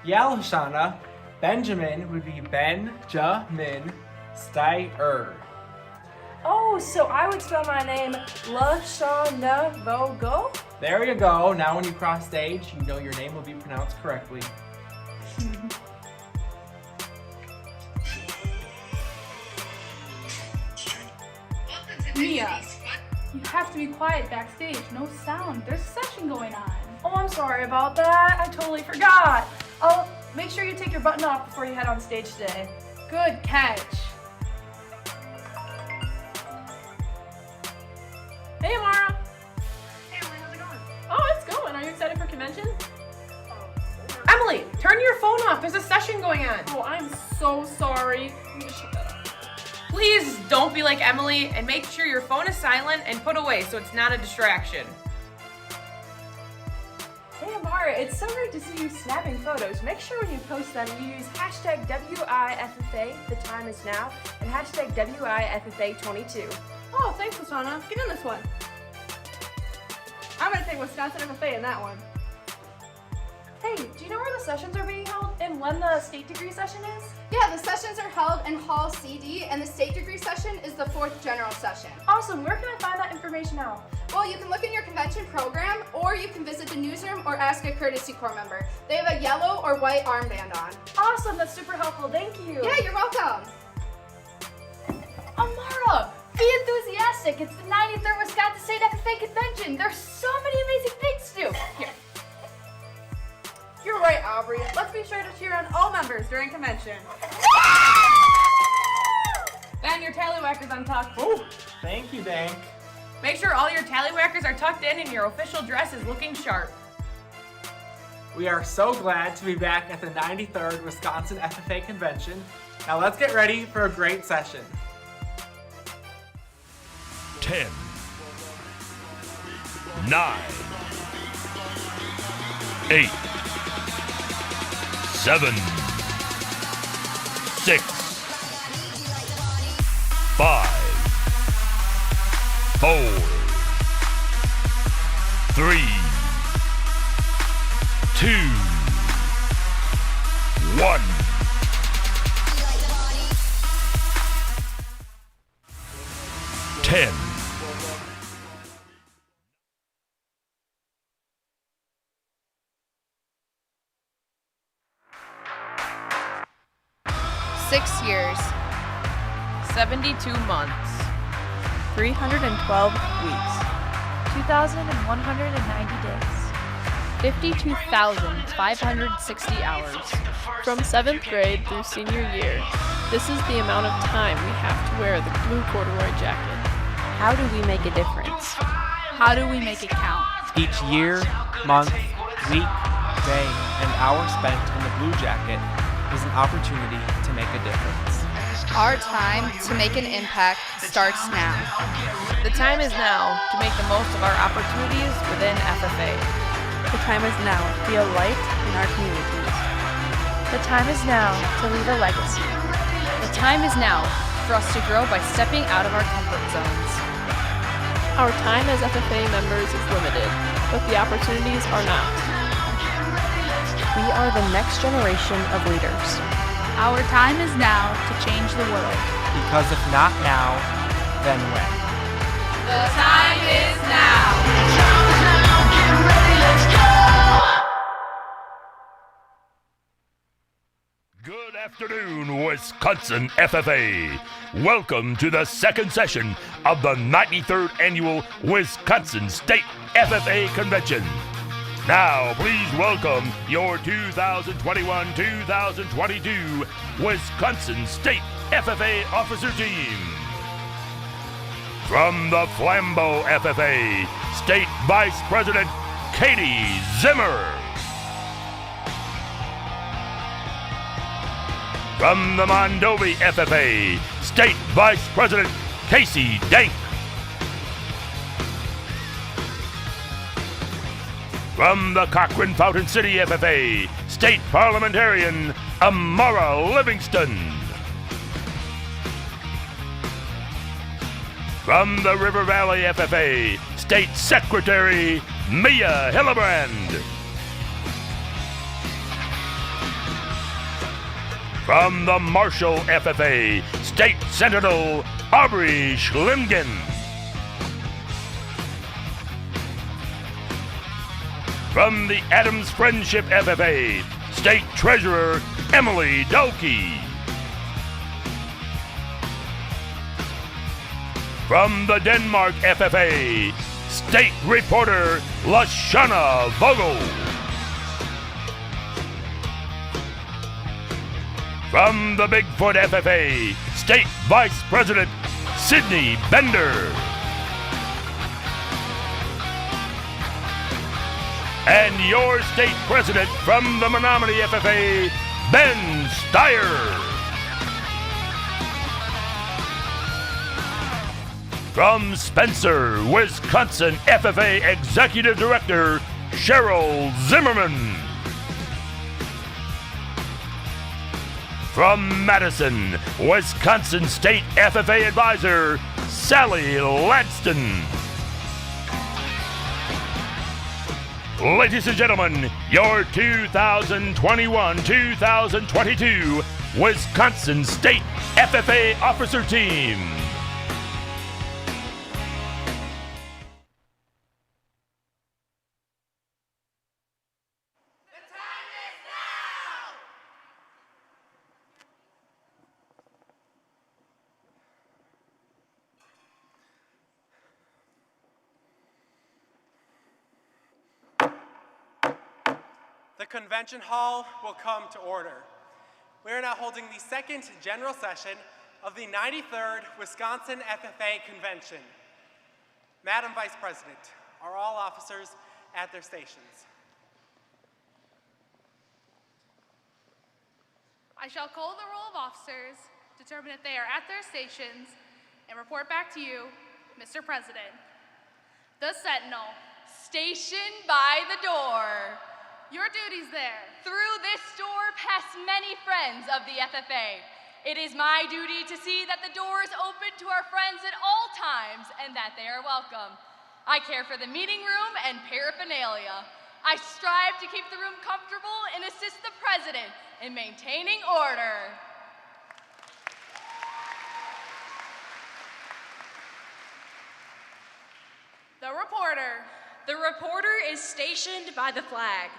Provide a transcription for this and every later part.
Yeah, Lashana. Benjamin would be Ben-ja-min Steyer. Oh, so I would spell my name La-sha-na-vo-go? There you go. Now when you cross stage, you know your name will be pronounced correctly. Mia, you have to be quiet backstage. No sound. There's a session going on. Oh, I'm sorry about that. I totally forgot. Oh, make sure you take your button off before you head on stage today. Good catch. Hey, Amara. Hey, Emily, how's it going? Oh, it's going. Are you excited for convention? Emily, turn your phone off. There's a session going on. Oh, I'm so sorry. Let me just shut that off. Please don't be like Emily and make sure your phone is silent and put away so it's not a distraction. Hey, Amara, it's so great to see you snapping photos. Make sure when you post them, you use hashtag WIFFA, the time is now, and hashtag WIFFA22. Oh, thanks, Lashana. Get in this one. I'm gonna take Wisconsin FFA in that one. Hey, do you know where the sessions are being held and when the state degree session is? Yeah, the sessions are held in Hall CD, and the state degree session is the 4th general session. Awesome. Where can I find that information out? Well, you can look in your convention program, or you can visit the newsroom or ask a courtesy corps member. They have a yellow or white armband on. Awesome. That's super helpful. Thank you. Yeah, you're welcome. Amara, be enthusiastic. It's the 93rd Wisconsin State FFA Convention. There's so many amazing things to do. Here. You're right, Aubrey. Let's be sure to cheer on all members during convention. And your tallywhacker's untucked. Oh, thank you, Bank. Make sure all your tallywhackers are tucked in and your official dress is looking sharp. We are so glad to be back at the 93rd Wisconsin FFA Convention. Now let's get ready for a great session. 10, 9, 8, 7, 6, 5, 4, 3, 2, 1. Ten. Six years, 72 months, 312 weeks, 2,190 days. 52,560 hours. from 7th grade through senior year. This is the amount of time we have to wear the blue corduroy jacket. How do we make a difference? How do we make it count? Each year, month, week, day, and hour spent in the blue jacket is an opportunity to make a difference. Our time to make an impact starts now. The time is now to make the most of our opportunities within FFA. The time is now to be a light in our communities. The time is now to leave a legacy. The time is now for us to grow by stepping out of our comfort zones. Our time as FFA members is limited, but the opportunities are not. We are the next generation of leaders. Our time is now to change the world. Because if not now, then when? The time is now. Good afternoon, Wisconsin FFA. Welcome to the second session of the 93rd Annual Wisconsin State FFA Convention. Now, please welcome your 2021-2022 Wisconsin State FFA Officer Team. From the Flambeau FFA, State Vice President Katie Zimmer. From the Mondovi FFA, State Vice President Casey Dank. From the Cochrane Fountain City FFA, State Parliamentarian Amara Livingston. From the River Valley FFA, State Secretary Mia Hillebrand. From the Marshall FFA, State Sentinel Aubrey Schlimgen. From the Adams Friendship FFA, State Treasurer Emily Dolke. From the Denmark FFA, State Reporter Lashana Vogel. From the Bigfoot FFA, State Vice President Sydney Bender. And your state president from the Menominee FFA, Ben Steyer. From Spencer, Wisconsin FFA Executive Director Cheryl Zimmerman. From Madison, Wisconsin State FFA Advisor Sally Ladston. Ladies and gentlemen, your 2021-2022 Wisconsin State FFA Officer Team. The convention hall will come to order. We are now holding the second general session of the 93rd Wisconsin FFA Convention. Madam Vice President, are all officers at their stations? I shall call the roll of officers, determine if they are at their stations, and report back to you, Mr. President. The Sentinel. Station by the door. Your duties there. Through this door pass many friends of the FFA. It is my duty to see that the door is open to our friends at all times and that they are welcome. I care for the meeting room and paraphernalia. I strive to keep the room comfortable and assist the President in maintaining order. The reporter. The reporter is stationed by the flag.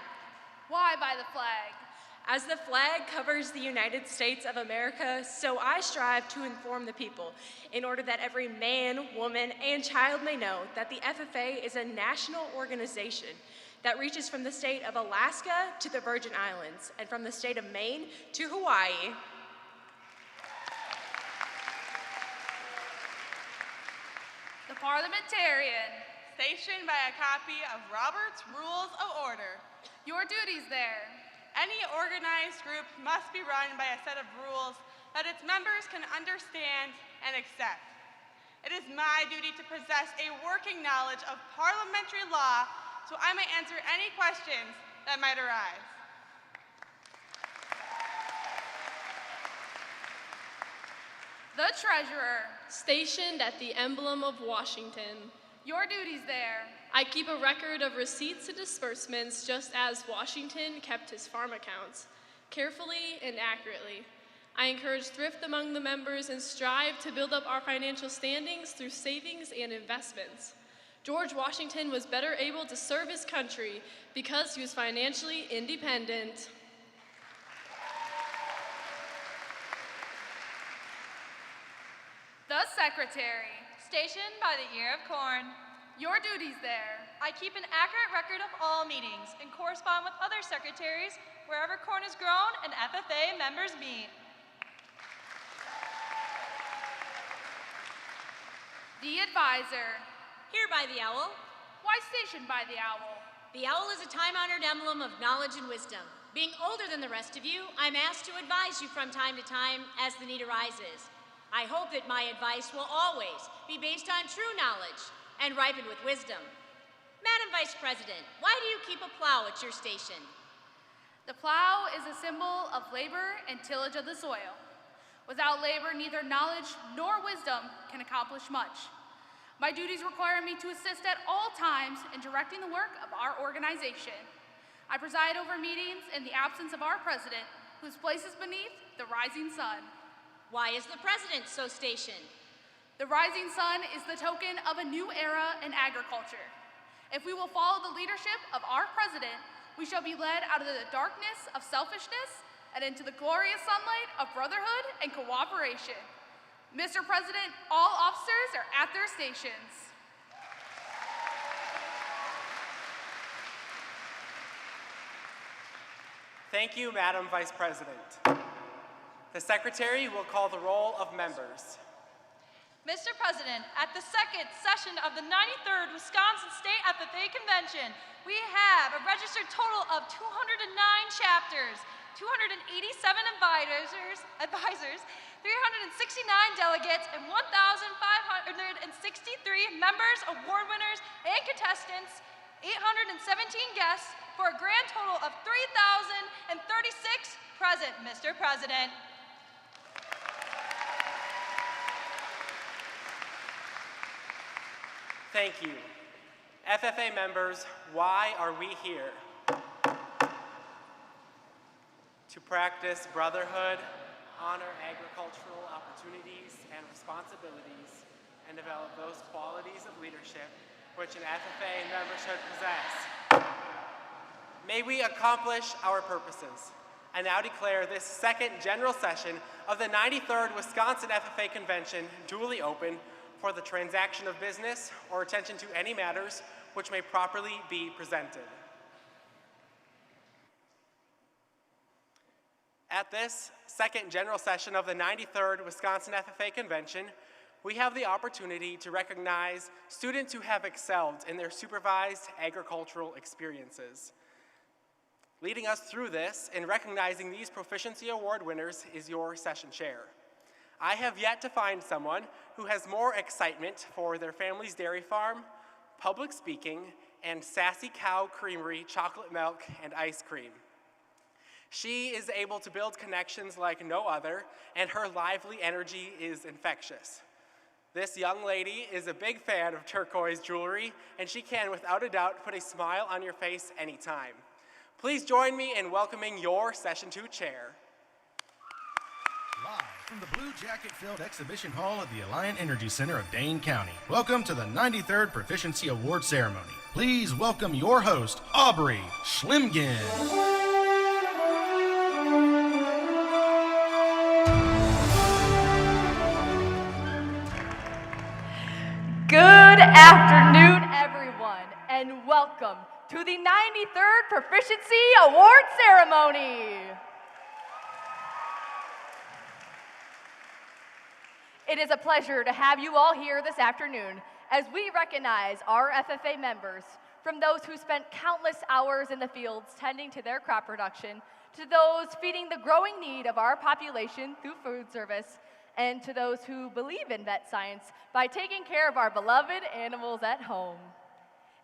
Why by the flag? As the flag covers the United States of America, so I strive to inform the people in order that every man, woman, and child may know that the FFA is a national organization that reaches from the state of Alaska to the Virgin Islands and from the state of Maine to Hawaii. The parliamentarian. Stationed by a copy of Robert's Rules of Order. Your duties there. Any organized group must be run by a set of rules that its members can understand and accept. It is my duty to possess a working knowledge of parliamentary law so I may answer any questions that might arise. The treasurer. Stationed at the emblem of Washington. Your duties there. I keep a record of receipts and disbursements just as Washington kept his farm accounts, carefully and accurately. I encourage thrift among the members and strive to build up our financial standings through savings and investments. George Washington was better able to serve his country because he was financially independent. The secretary. Stationed by the ear of corn. Your duties there. I keep an accurate record of all meetings and correspond with other secretaries wherever corn is grown and FFA members meet. The advisor. Here by the owl. Why stationed by the owl? The owl is a time-honored emblem of knowledge and wisdom. Being older than the rest of you, I'm asked to advise you from time to time as the need arises. I hope that my advice will always be based on true knowledge and ripened with wisdom. Madam Vice President, why do you keep a plow at your station? The plow is a symbol of labor and tillage of the soil. Without labor, neither knowledge nor wisdom can accomplish much. My duties require me to assist at all times in directing the work of our organization. I preside over meetings in the absence of our president, whose place is beneath the rising sun. Why is the president so stationed? The rising sun is the token of a new era in agriculture. If we will follow the leadership of our president, we shall be led out of the darkness of selfishness and into the glorious sunlight of brotherhood and cooperation. Mr. President, all officers are at their stations. Thank you, Madam Vice President. The Secretary will call the roll of members. Mr. President, at the second session of the 93rd Wisconsin State FFA Convention, we have a registered total of 209 chapters, 287 advisors, 369 delegates, and 1,563 members, award winners, and contestants, 817 guests, for a grand total of 3,036 present, Mr. President. Thank you. FFA members, why are we here? To practice brotherhood, honor agricultural opportunities and responsibilities, and develop those qualities of leadership which an FFA member should possess. May we accomplish our purposes. I now declare this second general session of the 93rd Wisconsin FFA Convention duly open for the transaction of business or attention to any matters which may properly be presented. At this second general session of the 93rd Wisconsin FFA Convention, we have the opportunity to recognize students who have excelled in their supervised agricultural experiences. Leading us through this and recognizing these Proficiency Award winners is your session chair. I have yet to find someone who has more excitement for their family's dairy farm, public speaking, and Sassy Cow Creamery chocolate milk and ice cream. She is able to build connections like no other, and her lively energy is infectious. This young lady is a big fan of turquoise jewelry, and she can, without a doubt, put a smile on your face anytime. Please join me in welcoming your Session 2 chair. Live from the Blue Jacket-filled exhibition hall of the Alliant Energy Center of Dane County, welcome to the 93rd Proficiency Award Ceremony. Please welcome your host, Aubrey Schlimgen. Good afternoon, everyone, and welcome to the 93rd Proficiency Award Ceremony. It is a pleasure to have you all here this afternoon as we recognize our FFA members, from those who spent countless hours in the fields tending to their crop production, to those feeding the growing need of our population through food service, and to those who believe in vet science by taking care of our beloved animals at home.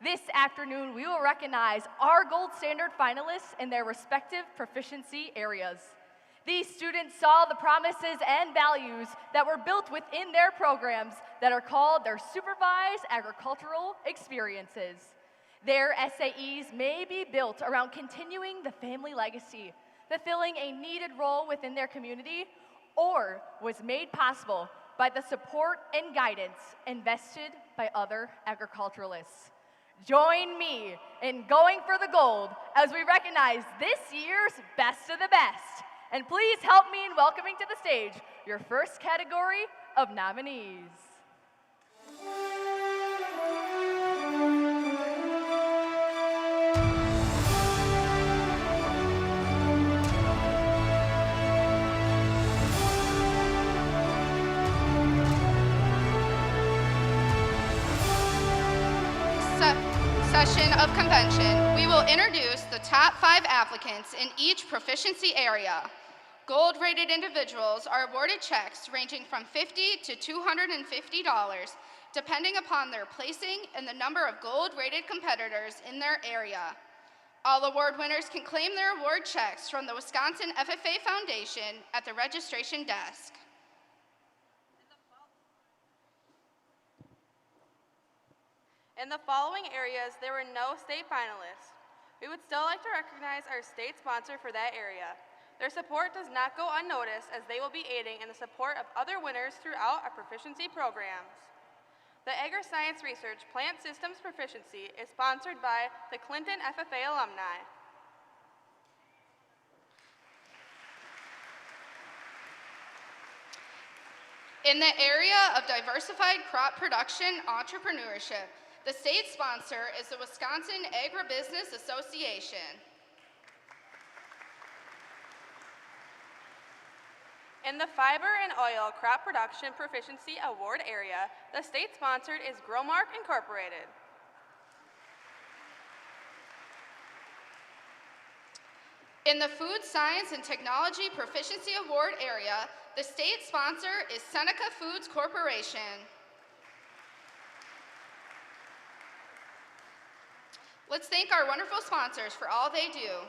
This afternoon, we will recognize our gold standard finalists in their respective proficiency areas. These students saw the promises and values that were built within their programs that are called their supervised agricultural experiences. Their SAEs may be built around continuing the family legacy, fulfilling a needed role within their community, or was made possible by the support and guidance invested by other agriculturalists. Join me in going for the gold as we recognize this year's best of the best. And please help me in welcoming to the stage your first category of nominees. Session of convention, we will introduce the top 5 applicants in each proficiency area. Gold-rated individuals are awarded checks ranging from $50 to $250, depending upon their placing and the number of gold-rated competitors in their area. All award winners can claim their award checks from the Wisconsin FFA Foundation at the registration desk. In the following areas, there were no state finalists. we would still like to recognize our state sponsor for that area. Their support does not go unnoticed as they will be aiding in the support of other winners throughout our proficiency programs. The Agri-Science Research Plant Systems Proficiency is sponsored by the Clinton FFA alumni. In the area of diversified crop production entrepreneurship, the state sponsor is the Wisconsin Agribusiness Association. In the Fiber and Oil Crop Production Proficiency Award area, the state sponsored is Growmark Incorporated. In the Food Science and Technology Proficiency Award area, the state sponsor is Seneca Foods Corporation. Let's thank our wonderful sponsors for all they do.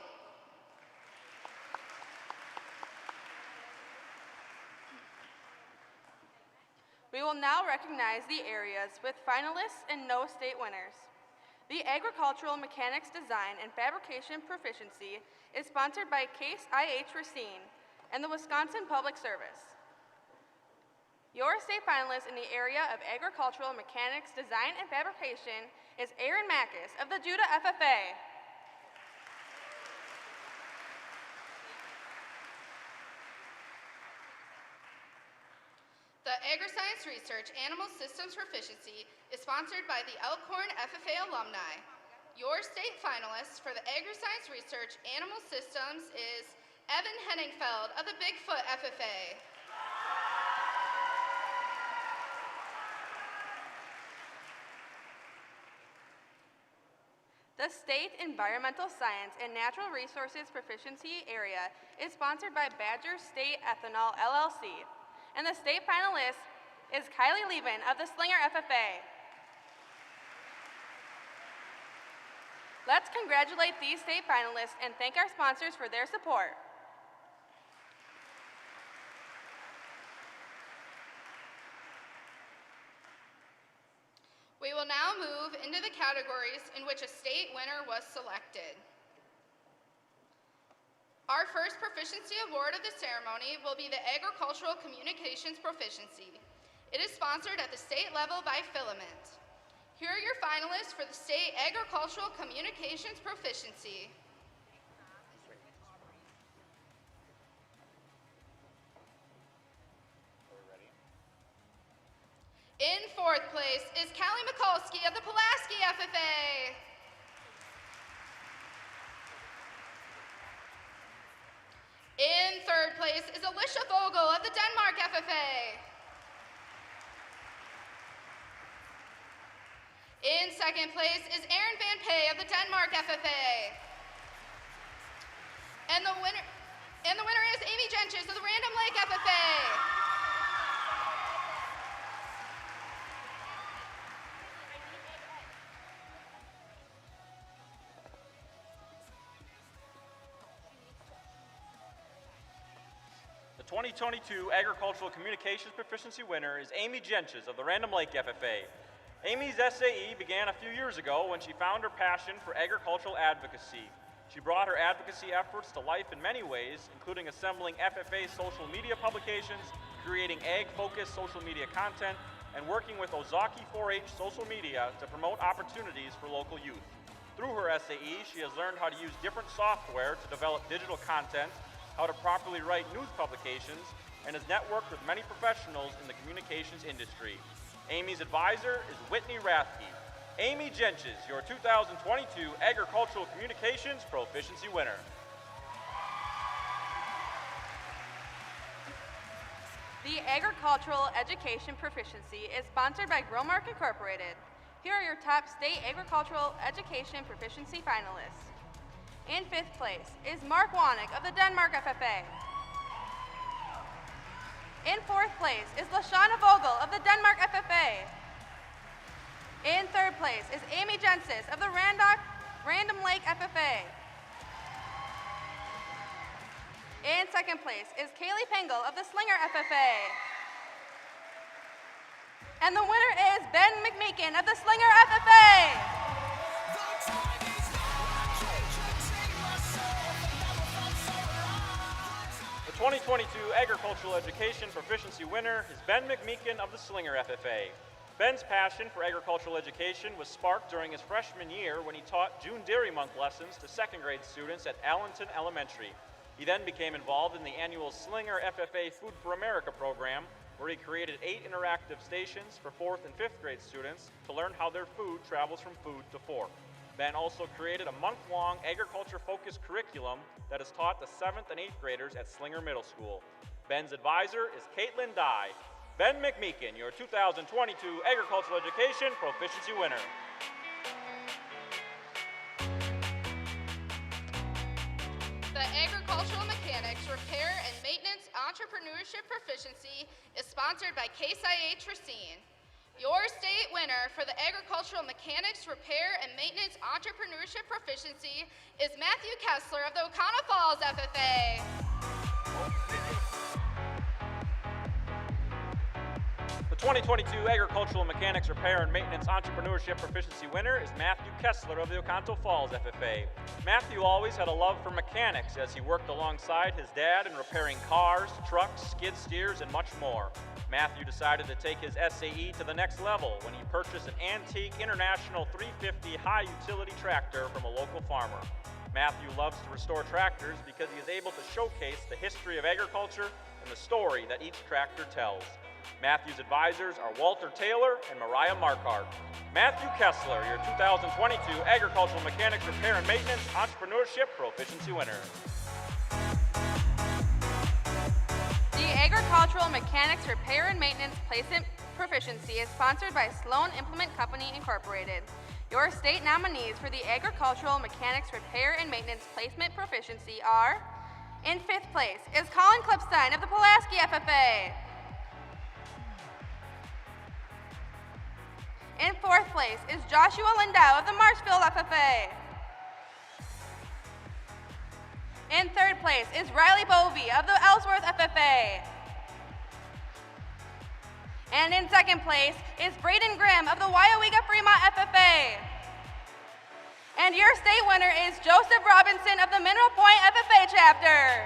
We will now recognize the areas with finalists and no state winners. The Agricultural Mechanics Design and Fabrication Proficiency is sponsored by Case IH Racine and the Wisconsin Public Service. Your state finalist in the area of Agricultural Mechanics Design and Fabrication is Aaron Mackes of the Judah FFA. The Agri-Science Research Animal Systems Proficiency is sponsored by the Elkhorn FFA alumni. Your state finalist for the Agri-Science Research Animal Systems is Evan Henningfeld of the Bigfoot FFA. The State Environmental Science and Natural Resources Proficiency area is sponsored by Badger State Ethanol LLC. And the state finalist is Kylie Lieben of the Slinger FFA. Let's congratulate these state finalists and thank our sponsors for their support. We will now move into the categories in which a state winner was selected. Our first proficiency award of the ceremony will be the Agricultural Communications Proficiency. It is sponsored at the state level by Filament. Here are your finalists for the State Agricultural Communications Proficiency. In fourth place is Callie Mikulski of the Pulaski FFA. In third place is Alicia Vogel of the Denmark FFA. In second place is Erin Van Pay of the Denmark FFA. And the winner is Amy Gentges of the Random Lake FFA. The 2022 Agricultural Communications Proficiency winner is Amy Gentges of the Random Lake FFA. Amy's SAE began a few years ago when she found her passion for agricultural advocacy. She brought her advocacy efforts to life in many ways, including assembling FFA social media publications, creating ag-focused social media content, and working with Ozaki 4-H social media to promote opportunities for local youth. Through her SAE, she has learned how to use different software to develop digital content, how to properly write news publications, and has networked with many professionals in the communications industry. Amy's advisor is Whitney Rathke. Amy Gentges, your 2022 Agricultural Communications Proficiency winner. The Agricultural Education Proficiency is sponsored by Growmark Incorporated. Here are your top state agricultural education proficiency finalists. In fifth place is Mark Wanek of the Denmark FFA. In fourth place is Lashana Vogel of the Denmark FFA. In third place is Amy Gentges of the Random Lake FFA. In second place is Kaylee Pengel of the Slinger FFA. And the winner is Ben McMeekin of the Slinger FFA. 2022 Agricultural Education Proficiency winner is Ben McMeekin of the Slinger FFA. Ben's passion for agricultural education was sparked during his freshman year when he taught June Dairy Month lessons to second grade students at Allenton Elementary. He then became involved in the annual Slinger FFA Food for America program, where he created 8 interactive stations for 4th and 5th grade students to learn how their food travels from food to fork. Ben also created a month-long agriculture-focused curriculum that is taught to 7th and 8th graders at Slinger Middle School. Ben's advisor is Caitlin Dye. Ben McMeekin, your 2022 Agricultural Education Proficiency winner. The Agricultural Mechanics Repair and Maintenance Entrepreneurship Proficiency is sponsored by Case IH Racine. Your state winner for the Agricultural Mechanics Repair and Maintenance Entrepreneurship Proficiency is Matthew Kessler of the O'Connell Falls FFA. The 2022 Agricultural Mechanics Repair and Maintenance Entrepreneurship Proficiency winner is Matthew Kessler of the Oconto Falls FFA. Matthew always had a love for mechanics as he worked alongside his dad in repairing cars, trucks, skid steers, and much more. Matthew decided to take his SAE to the next level when he purchased an antique International 350 high-utility tractor from a local farmer. Matthew loves to restore tractors because he is able to showcase the history of agriculture and the story that each tractor tells. Matthew's advisors are Walter Taylor and Mariah Markart. Matthew Kessler, your 2022 Agricultural Mechanics Repair and Maintenance Entrepreneurship Proficiency winner. The Agricultural Mechanics Repair and Maintenance Placement Proficiency is sponsored by Sloan Implement Company Incorporated. Your state nominees for the Agricultural Mechanics Repair and Maintenance Placement Proficiency are: in 5th place is Colin Klipstein of the Pulaski FFA. In 4th place is Joshua Lindau of the Marshfield FFA. In 3rd place is Riley Bovey of the Ellsworth FFA. And in 2nd place is Braden Grimm of the Wyowega Fremont FFA. And your state winner is Joseph Robinson of the Mineral Point FFA chapter.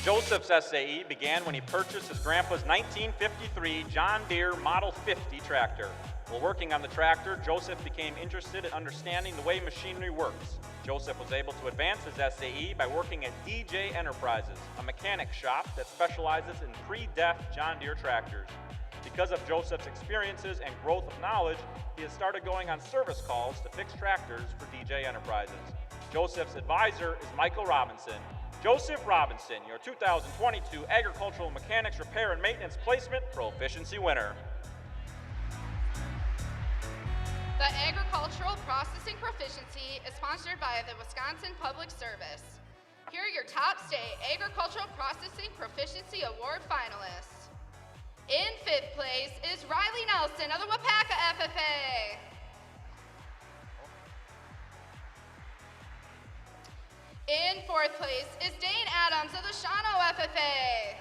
Joseph's SAE began when he purchased his grandpa's 1953 John Deere Model 50 tractor. While working on the tractor, Joseph became interested in understanding the way machinery works. Joseph was able to advance his SAE by working at DJ Enterprises, a mechanic shop that specializes in pre-def John Deere tractors. Because of Joseph's experiences and growth of knowledge, he has started going on service calls to fix tractors for DJ Enterprises. Joseph's advisor is Michael Robinson. Joseph Robinson, your 2022 Agricultural Mechanics Repair and Maintenance Placement Proficiency winner. The Agricultural Processing Proficiency is sponsored by the Wisconsin Public Service. Here are your top state Agricultural Processing Proficiency Award finalists. In 5th place is Riley Nelson of the Wapaka FFA. In 4th place is Dane Adams of the Shawano FFA.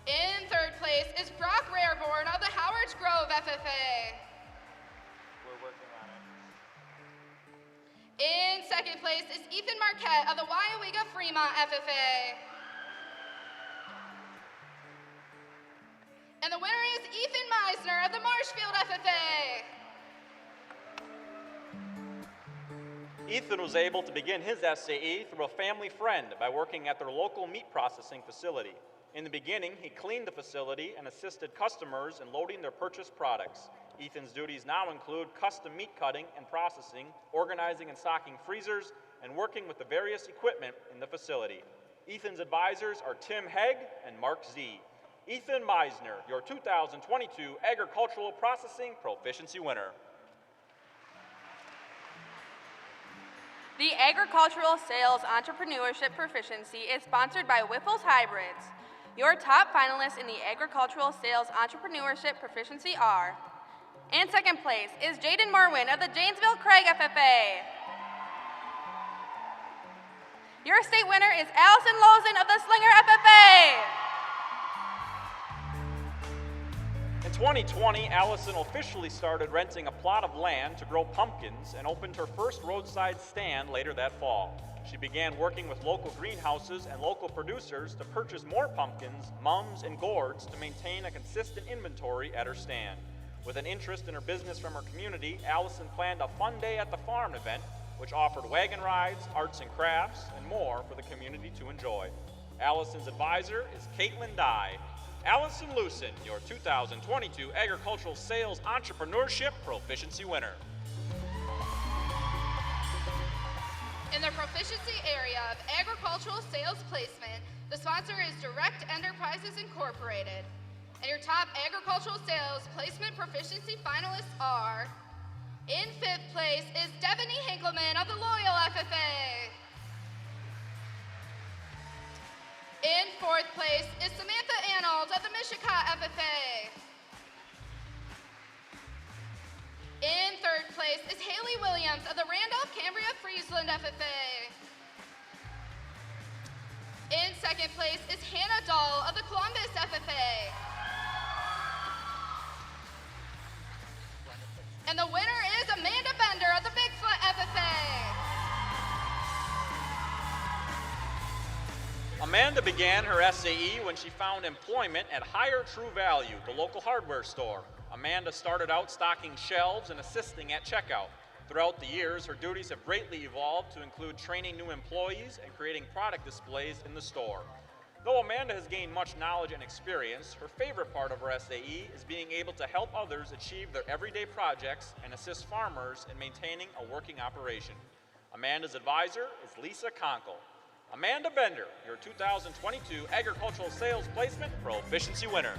In 3rd place is Brock Rareborn of the Howards Grove FFA. We're working on it. In 2nd place is Ethan Marquette of the Wyowega Fremont FFA. And the winner is Ethan Meisner of the Marshfield FFA. Ethan was able to begin his SAE through a family friend by working at their local meat processing facility. In the beginning, he cleaned the facility and assisted customers in loading their purchased products. Ethan's duties now include custom meat cutting and processing, organizing and stocking freezers, and working with the various equipment in the facility. Ethan's advisors are Tim Hegg and Mark Z. Ethan Meisner, your 2022 Agricultural Processing Proficiency winner. The Agricultural Sales Entrepreneurship Proficiency is sponsored by Whiffles Hybrids. Your top finalists in the Agricultural Sales Entrepreneurship Proficiency are: in 2nd place is Jaden Merwin of the Janesville Craig FFA. Your state winner is Allison Lozen of the Slinger FFA. In 2020, Allison officially started renting a plot of land to grow pumpkins and opened her first roadside stand later that fall. She began working with local greenhouses and local producers to purchase more pumpkins, mums, and gourds to maintain a consistent inventory at her stand. With an interest in her business from her community, Allison planned a Fun Day at the Farm event, which offered wagon rides, arts and crafts, and more for the community to enjoy. Allison's advisor is Caitlin Dye. Allison Lucen, your 2022 Agricultural Sales Entrepreneurship Proficiency winner. In the proficiency area of agricultural sales placement, the sponsor is Direct Enterprises Incorporated. And your top agricultural sales placement proficiency finalists are, in 5th place is Devaney Hinkleman of the Loyal FFA. In 4th place is Samantha Arnold of the Michigan FFA. In 3rd place is Haley Williams of the Randolph-Cambria-Friesland FFA. In 2nd place is Hannah Dahl of the Columbus FFA. And the winner is Amanda Bender of the Bigfoot FFA. Amanda began her SAE when she found employment at Higher True Value, the local hardware store. Amanda started out stocking shelves and assisting at checkout. Throughout the years, her duties have greatly evolved to include training new employees and creating product displays in the store. Though Amanda has gained much knowledge and experience, her favorite part of her SAE is being able to help others achieve their everyday projects and assist farmers in maintaining a working operation. Amanda's advisor is Lisa Conkle. Amanda Bender, your 2022 Agricultural Sales Placement Proficiency winner.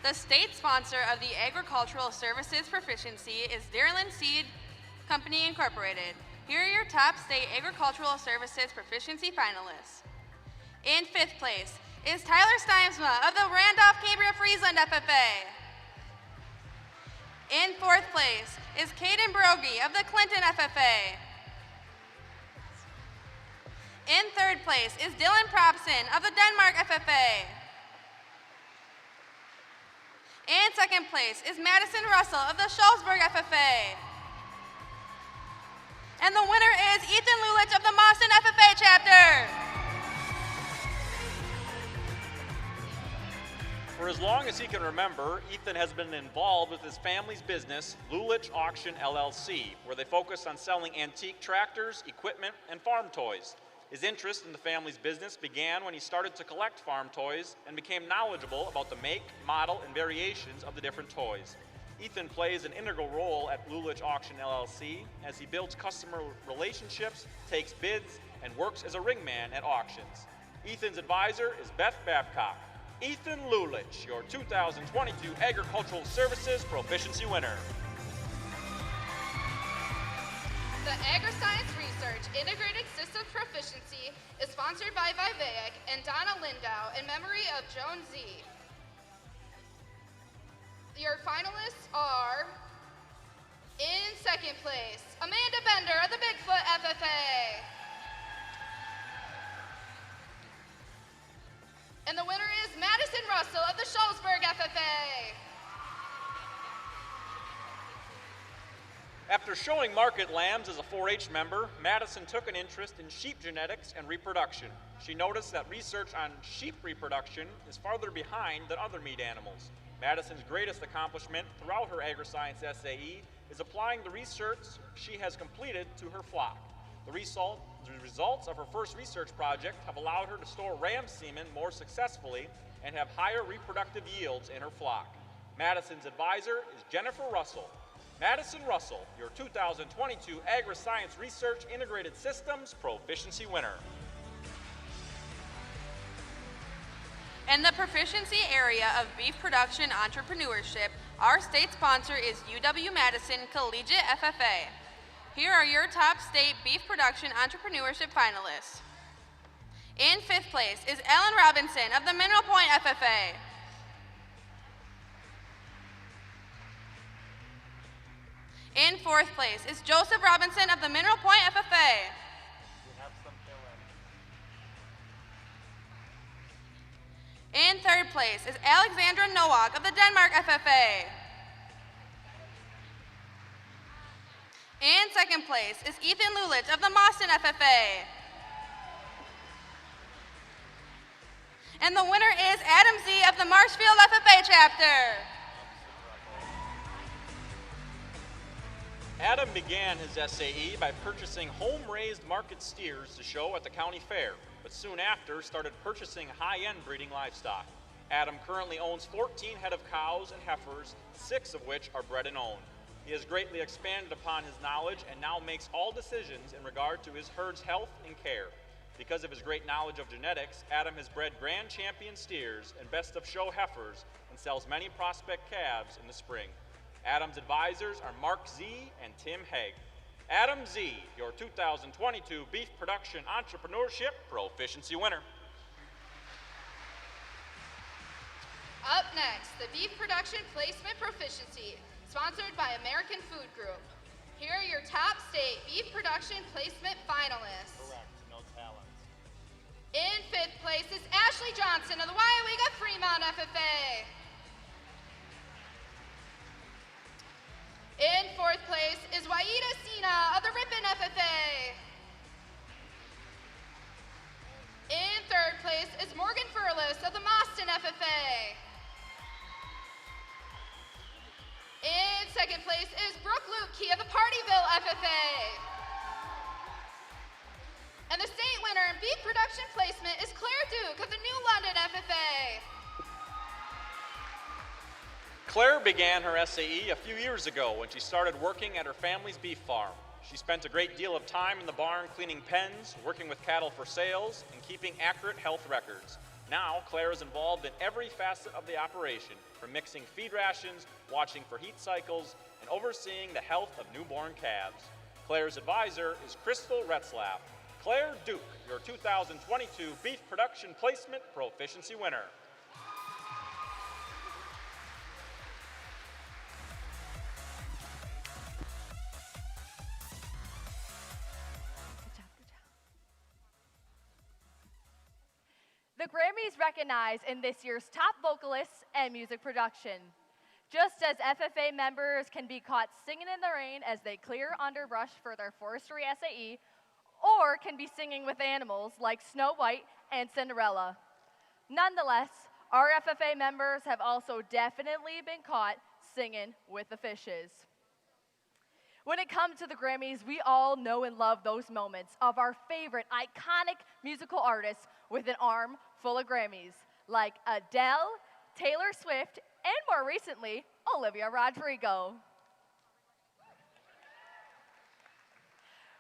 The state sponsor of the Agricultural Services Proficiency is Dairyland Seed Company Incorporated. Here are your top state agricultural services proficiency finalists. In 5th place is Tyler Steinsma of the Randolph-Cambria-Friesland FFA. In 4th place is Caden Brogy of the Clinton FFA. In 3rd place is Dylan Propson of the Denmark FFA. In 2nd place is Madison Russell of the Schulzberg FFA. And the winner is Ethan Lulich of the Boston FFA chapter. For as long as he can remember, Ethan has been involved with his family's business, Lulich Auction LLC, where they focus on selling antique tractors, equipment, and farm toys. His interest in the family's business began when he started to collect farm toys and became knowledgeable about the make, model, and variations of the different toys. Ethan plays an integral role at Lulich Auction LLC as he builds customer relationships, takes bids, and works as a ringman at auctions. Ethan's advisor is Beth Babcock. Ethan Lulich, your 2022 Agricultural Services Proficiency winner. The AgriScience Research Integrated Systems Proficiency is sponsored by Vivaic and Donna Lindau in memory of Joan Z. Your finalists are, in 2nd place, Amanda Bender of the Bigfoot FFA. And the winner is Madison Russell of the Schulzberg FFA. After showing market lambs as a 4-H member, Madison took an interest in sheep genetics and reproduction. She noticed that research on sheep reproduction is farther behind than other meat animals. Madison's greatest accomplishment throughout her AgriScience SAE is applying the research she has completed to her flock. The results of her first research project have allowed her to store ram semen more successfully and have higher reproductive yields in her flock. Madison's advisor is Jennifer Russell. Madison Russell, your 2022 AgriScience Research Integrated Systems Proficiency winner. In the proficiency area of beef production entrepreneurship, our state sponsor is UW-Madison Collegiate FFA. Here are your top state beef production entrepreneurship finalists. In 5th place is Ellen Robinson of the Mineral Point FFA. In 4th place is Joseph Robinson of the Mineral Point FFA. In third place is Alexandra Nowak of the Denmark FFA. In second place is Ethan Lulich of the Boston FFA. And the winner is Adam Z of the Marshfield FFA chapter. Adam began his SAE by purchasing home-raised market steers to show at the county fair, but soon after started purchasing high-end breeding livestock. Adam currently owns 14 head of cows and heifers, 6 of which are bred and owned. He has greatly expanded upon his knowledge and now makes all decisions in regard to his herd's health and care. Because of his great knowledge of genetics, Adam has bred grand champion steers and best of show heifers and sells many prospect calves in the spring. Adam's advisors are Mark Z and Tim Haig. Adam Z, your 2022 Beef Production Entrepreneurship Proficiency winner. Up next, the Beef Production Placement Proficiency, sponsored by American Food Group. Here are your top state beef production placement finalists. Correct, no talent. In 5th place is Ashley Johnson of the Weyauwega Fremont FFA. In 4th place is Waida Sina of the Ripon FFA. In 3rd place is Morgan Furlis of the Boston FFA. In 2nd place is Brooke Lukey of the Partyville FFA. And the state winner in beef production placement is Claire Duke of the New London FFA. Claire began her SAE a few years ago when she started working at her family's beef farm. She spent a great deal of time in the barn cleaning pens, working with cattle for sales, and keeping accurate health records. Now, Claire is involved in every facet of the operation, from mixing feed rations, watching for heat cycles, and overseeing the health of newborn calves. Claire's advisor is Crystal Retzlaff. Claire Duke, your 2022 Beef Production Placement Proficiency winner. The Grammys recognize in this year's top vocalists and music production. Just as FFA members can be caught singing in the rain as they clear underbrush for their forestry SAE, or can be singing with animals like Snow White and Cinderella. Nonetheless, our FFA members have also definitely been caught singing with the fishes. When it comes to the Grammys, we all know and love those moments of our favorite iconic musical artists with an arm full of Grammys, like Adele, Taylor Swift, and more recently, Olivia Rodrigo.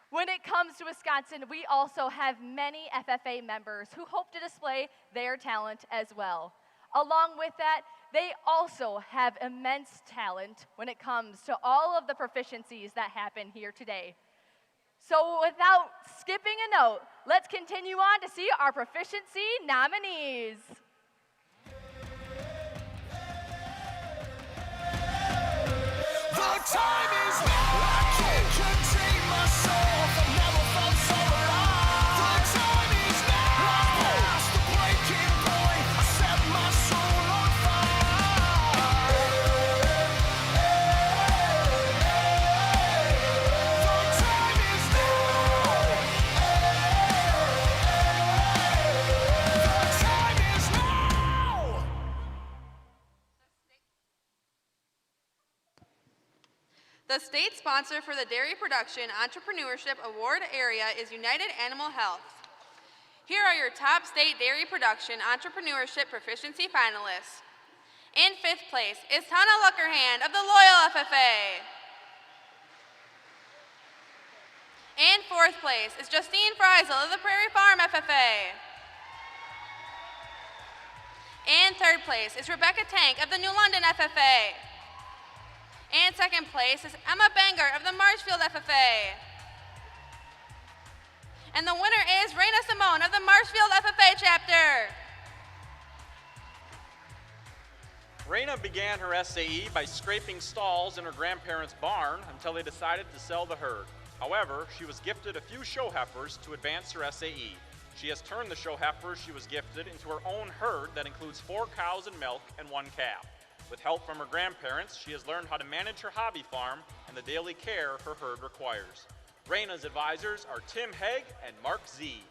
When it comes to Wisconsin, we also have many FFA members who hope to display their talent as well. Along with that, they also have immense talent when it comes to all of the proficiencies that happen here today. So without skipping a note, let's continue on to see our proficiency nominees. The time is now. I can't contain myself. I never felt so alive. The time is now. I'm past the breaking point. I set my soul on fire. The time is now. The time is now. The state sponsor for the Dairy Production Entrepreneurship Award area is United Animal Health. Here are your top state dairy production entrepreneurship proficiency finalists. In 5th place is Tana Luckerhand of the Loyal FFA. In 4th place is Justine Freisel of the Prairie Farm FFA. In 3rd place is Rebecca Tank of the New London FFA. In 2nd place is Emma Banger of the Marshfield FFA. And the winner is Raina Simone of the Marshfield FFA chapter. Raina began her SAE by scraping stalls in her grandparents' barn until they decided to sell the herd. However, she was gifted a few show heifers to advance her SAE. She has turned the show heifer she was gifted into her own herd that includes 4 cows and milk and 1 calf. With help from her grandparents, she has learned how to manage her hobby farm and the daily care her herd requires. Raina's advisors are Tim Haig and Mark Z.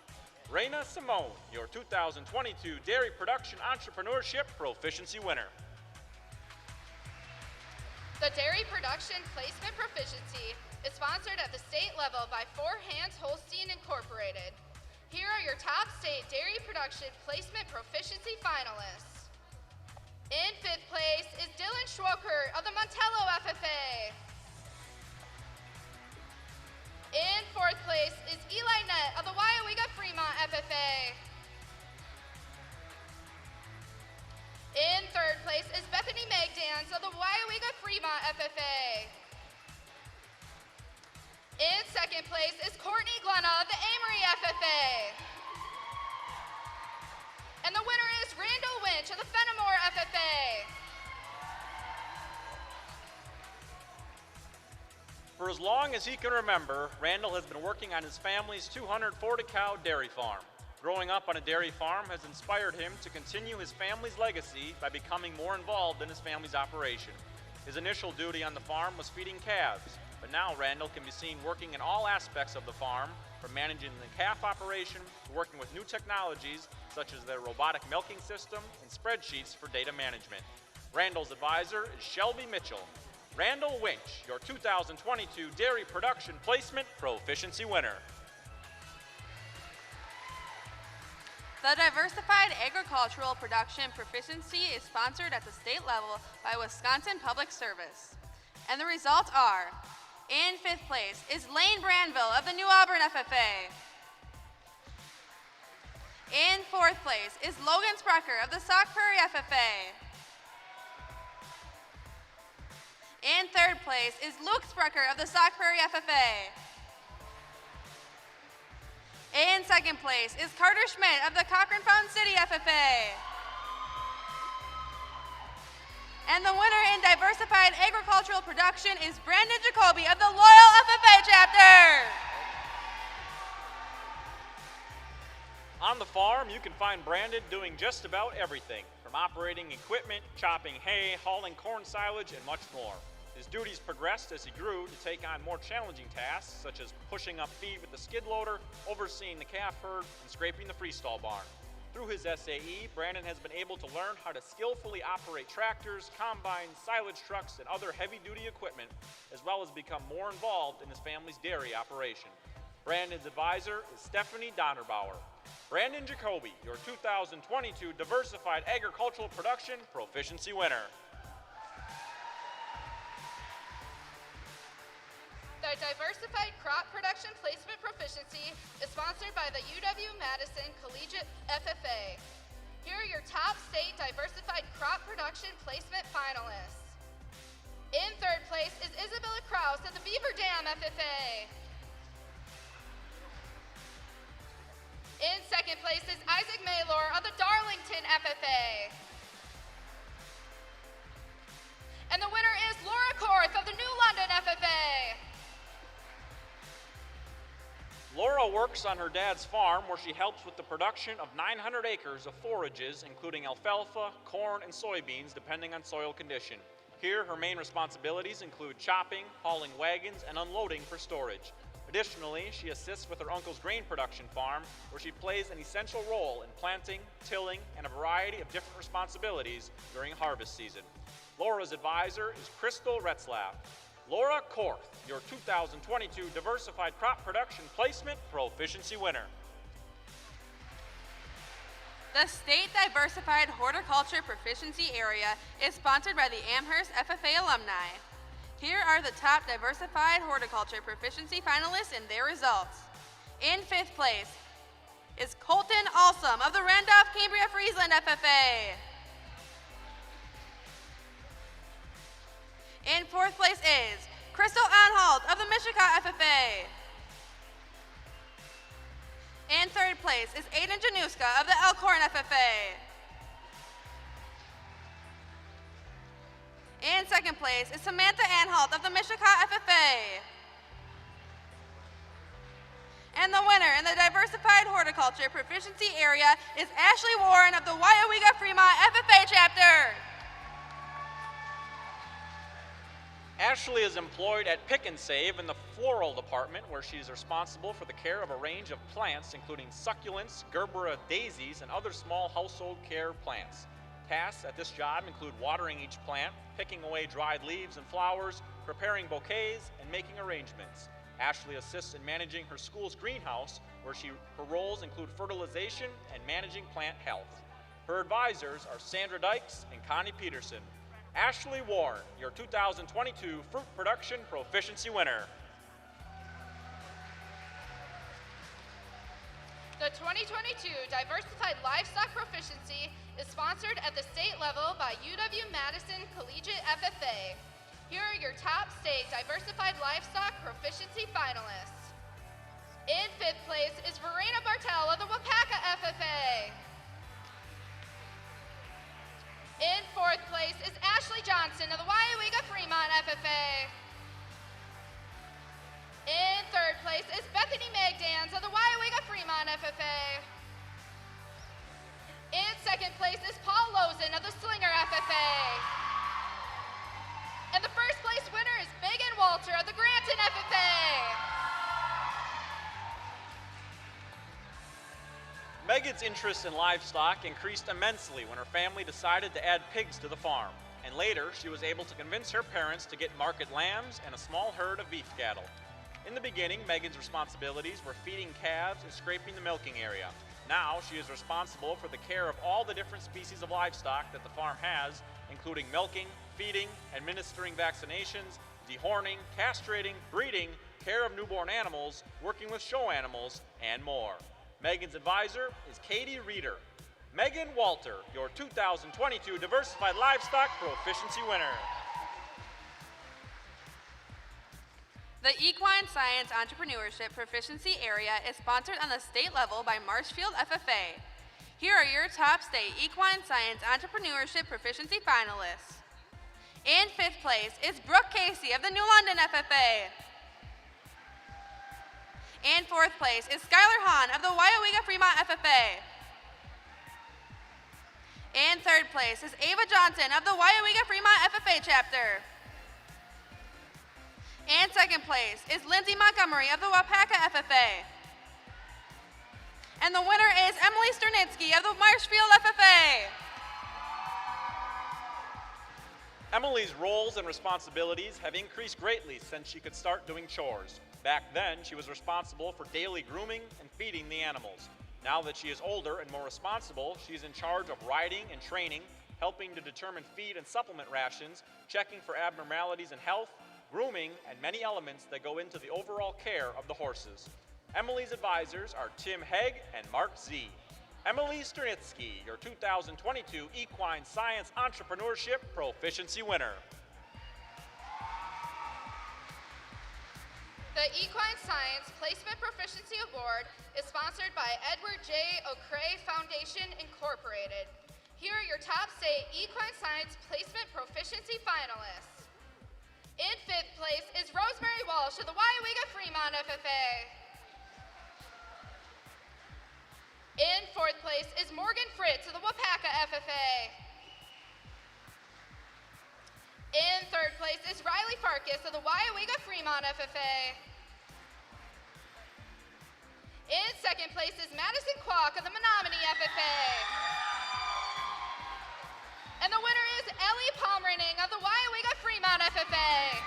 Raina Simone, your 2022 Dairy Production Entrepreneurship Proficiency winner. The Dairy Production Placement Proficiency is sponsored at the state level by 4 Hands Holstein Incorporated. Here are your top state Dairy Production Placement Proficiency finalists. In 5th place is Dylan Schwoker of the Montello FFA. In 4th place is Eli Nett of the Wyoega Fremont FFA. In 3rd place is Bethany Magdans of the Wyoega Fremont FFA. In 2nd place is Courtney Glenna of the Amory FFA. And the winner is Randall Winch of the Fenimore FFA. For as long as he can remember, Randall has been working on his family's 240-cow dairy farm. Growing up on a dairy farm has inspired him to continue his family's legacy by becoming more involved in his family's operation. His initial duty on the farm was feeding calves, but now Randall can be seen working in all aspects of the farm, from managing the calf operation to working with new technologies such as their robotic milking system and spreadsheets for data management. Randall's advisor is Shelby Mitchell. Randall Winch, your 2022 Dairy Production Placement Proficiency winner. The Diversified Agricultural Production Proficiency is sponsored at the state level by Wisconsin Public Service. And the results are, in 5th place is Lane Branville of the New Auburn FFA. In 4th place is Logan Sprecher of the Sauk Prairie FFA. In 3rd place is Luke Sprecher of the Sauk Prairie FFA. In 2nd place is Carter Schmidt of the Cochran Fountain City FFA. And the winner in Diversified Agricultural Production is Brandon Jacoby of the Loyal FFA chapter. On the farm, you can find Brandon doing just about everything, from operating equipment, chopping hay, hauling corn silage, and much more. His duties progressed as he grew to take on more challenging tasks, such as pushing up feed with the skid loader, overseeing the calf herd, and scraping the freestall barn. Through his SAE, Brandon has been able to learn how to skillfully operate tractors, combines, silage trucks, and other heavy-duty equipment, as well as become more involved in his family's dairy operation. Brandon's advisor is Stephanie Donnerbauer. Brandon Jacoby, your 2022 Diversified Agricultural Production Proficiency winner. The Diversified Crop Production Placement Proficiency is sponsored by the UW-Madison Collegiate FFA. Here are your top state Diversified Crop Production Placement finalists. In 3rd place is Isabella Krause of the Beaver Dam FFA. In 2nd place is Isaac Maylor of the Darlington FFA. And the winner is Laura Korth of the New London FFA. Laura works on her dad's farm where she helps with the production of 900 acres of forages, including alfalfa, corn, and soybeans, depending on soil condition. Here, her main responsibilities include chopping, hauling wagons, and unloading for storage. Additionally, she assists with her uncle's grain production farm, where she plays an essential role in planting, tilling, and a variety of different responsibilities during harvest season. Laura's advisor is Crystal Retzlaff. Laura Korth, your 2022 Diversified Crop Production Placement Proficiency winner. The State Diversified Horticulture Proficiency Area is sponsored by the Amherst FFA alumni. Here are the top Diversified Horticulture Proficiency finalists and their results. In 5th place is Colton Alsum of the Randolph-Cambria-Friesland FFA. In 4th place is Crystal Anhalt of the Michigan FFA. In 3rd place is Aiden Januska of the Elkhorn FFA. In 2nd place is Samantha Anhalt of the Michigan FFA. And the winner in the Diversified Horticulture Proficiency Area is Ashley Warren of the Weyauwega Fremont FFA Chapter. Ashley is employed at Pick and Save in the floral department, where she is responsible for the care of a range of plants, including succulents, gerbera daisies, and other small household care plants. Tasks at this job include watering each plant, picking away dried leaves and flowers, preparing bouquets, and making arrangements. Ashley assists in managing her school's greenhouse, where her roles include fertilization and managing plant health. Her advisors are Sandra Dykes and Connie Peterson. Ashley Warren, your 2022 Fruit Production Proficiency winner. The 2022 Diversified Livestock Proficiency is sponsored at the state level by UW-Madison Collegiate FFA. Here are your top state Diversified Livestock Proficiency finalists. In 5th place is Verena Bartel of the Wapaka FFA. In 4th place is Ashley Johnson of the Weyauwega Fremont FFA. In 3rd place is Bethany Magdans of the Weyauwega Fremont FFA. In 2nd place is Paul Lozen of the Slinger FFA. And the 1st place winner is Megan Walter of the Granton FFA. Megan's interest in livestock increased immensely when her family decided to add pigs to the farm, and later she was able to convince her parents to get market lambs and a small herd of beef cattle. In the beginning, Megan's responsibilities were feeding calves and scraping the milking area. Now she is responsible for the care of all the different species of livestock that the farm has, including milking, feeding, administering vaccinations, dehorning, castrating, breeding, care of newborn animals, working with show animals, and more. Megan's advisor is Katie Reeder. Megan Walter, your 2022 Diversified Livestock Proficiency winner. The Equine Science Entrepreneurship Proficiency Area is sponsored on the state level by Marshfield FFA. Here are your top state Equine Science Entrepreneurship Proficiency finalists. In 5th place is Brooke Casey of the New London FFA. In 4th place is Skylar Hahn of the Weyauwega Fremont FFA. In 3rd place is Ava Johnson of the Weyauwega Fremont FFA Chapter. In 2nd place is Lindsay Montgomery of the Wapaka FFA. And the winner is Emily Sternitsky of the Marshfield FFA. Emily's roles and responsibilities have increased greatly since she could start doing chores. Back then, she was responsible for daily grooming and feeding the animals. Now that she is older and more responsible, she is in charge of riding and training, helping to determine feed and supplement rations, checking for abnormalities in health, grooming, and many elements that go into the overall care of the horses. Emily's advisors are Tim Hegg and Mark Z. Emily Sternitsky, your 2022 Equine Science Entrepreneurship Proficiency winner. The Equine Science Placement Proficiency Award is sponsored by Edward J. O'Cray Foundation, Incorporated. Here are your top state Equine Science Placement Proficiency finalists. In 5th place is Rosemary Walsh of the Weyauwega Fremont FFA. In 4th place is Morgan Fritz of the Wapaka FFA. In 3rd place is Riley Farkas of the Weyauwega Fremont FFA. In 2nd place is Madison Kwok of the Menominee FFA. And the winner is Ellie Palmrening of the Weyauwega Fremont FFA.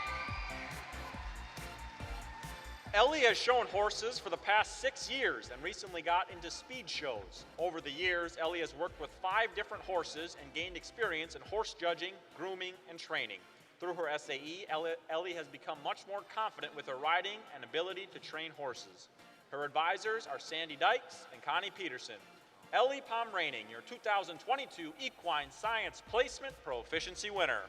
Ellie has shown horses for the past 6 years and recently got into speed shows. Over the years, Ellie has worked with 5 different horses and gained experience in horse judging, grooming, and training. Through her SAE, Ellie has become much more confident with her riding and ability to train horses. Her advisors are Sandy Dykes and Connie Peterson. Ellie Pomraining, your 2022 Equine Science Placement Proficiency winner.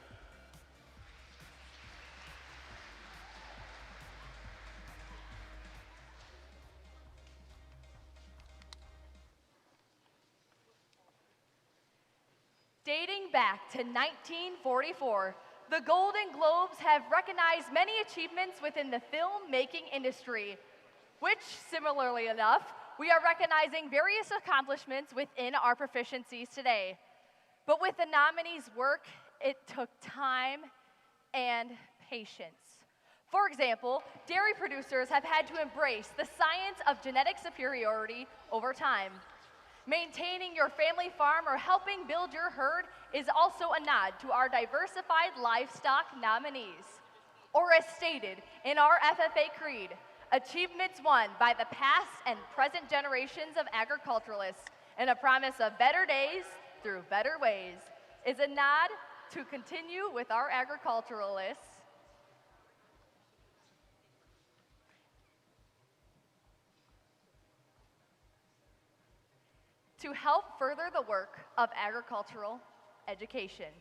Dating back to 1944, the Golden Globes have recognized many achievements within the filmmaking industry. which, similarly enough, we are recognizing various accomplishments within our proficiencies today. But with the nominees' work, it took time and patience. For example, dairy producers have had to embrace the science of genetic superiority over time. Maintaining your family farm or helping build your herd is also a nod to our diversified livestock nominees. Or as stated in our FFA Creed, achievements won by the past and present generations of agriculturalists and a promise of better days through better ways is a nod to continue with our agriculturalists to help further the work of agricultural education.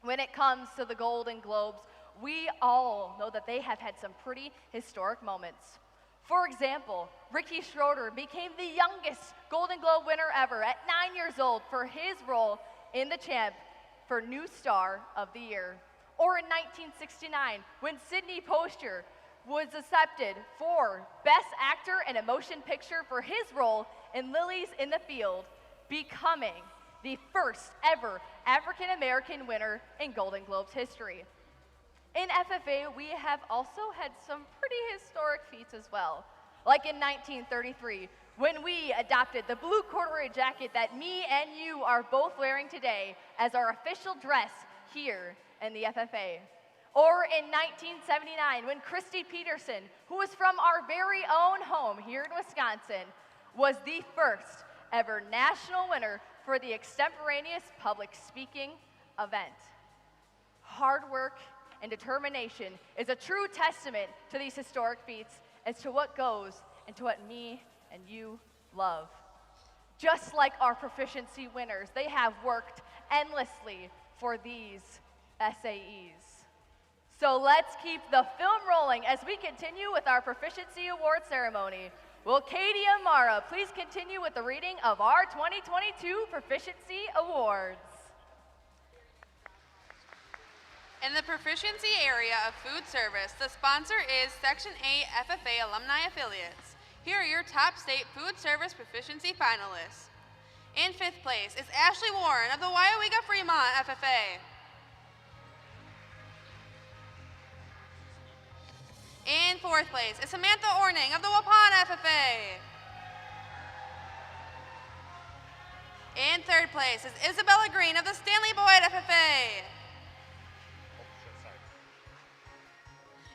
When it comes to the Golden Globes, we all know that they have had some pretty historic moments. For example, Ricky Schroeder became the youngest Golden Globe winner ever at 9 years old for his role in the champ for New Star of the Year. Or in 1969, when Sidney Poitier was accepted for Best Actor in a Motion Picture for his role in Lilies in the Field, becoming the first ever African American winner in Golden Globes history. In FFA, we have also had some pretty historic feats as well. Like in 1933, when we adopted the blue corduroy jacket that me and you are both wearing today as our official dress here in the FFA. Or in 1979, when Christy Peterson, who was from our very own home here in Wisconsin, was the first ever national winner for the extemporaneous public speaking event. Hard work and determination is a true testament to these historic feats as to what goes into what me and you love. Just like our proficiency winners, they have worked endlessly for these SAEs. So let's keep the film rolling as we continue with our Proficiency Award ceremony. Will Katie Amara please continue with the reading of our 2022 Proficiency Awards? In the proficiency area of food service, the sponsor is Section 8 FFA Alumni Affiliates. Here are your top state food service proficiency finalists. In 5th place is Ashley Warren of the Wyowega Fremont FFA. In 4th place is Samantha Orning of the Waupun FFA. In 3rd place is Isabella Green of the Stanley Boyd FFA.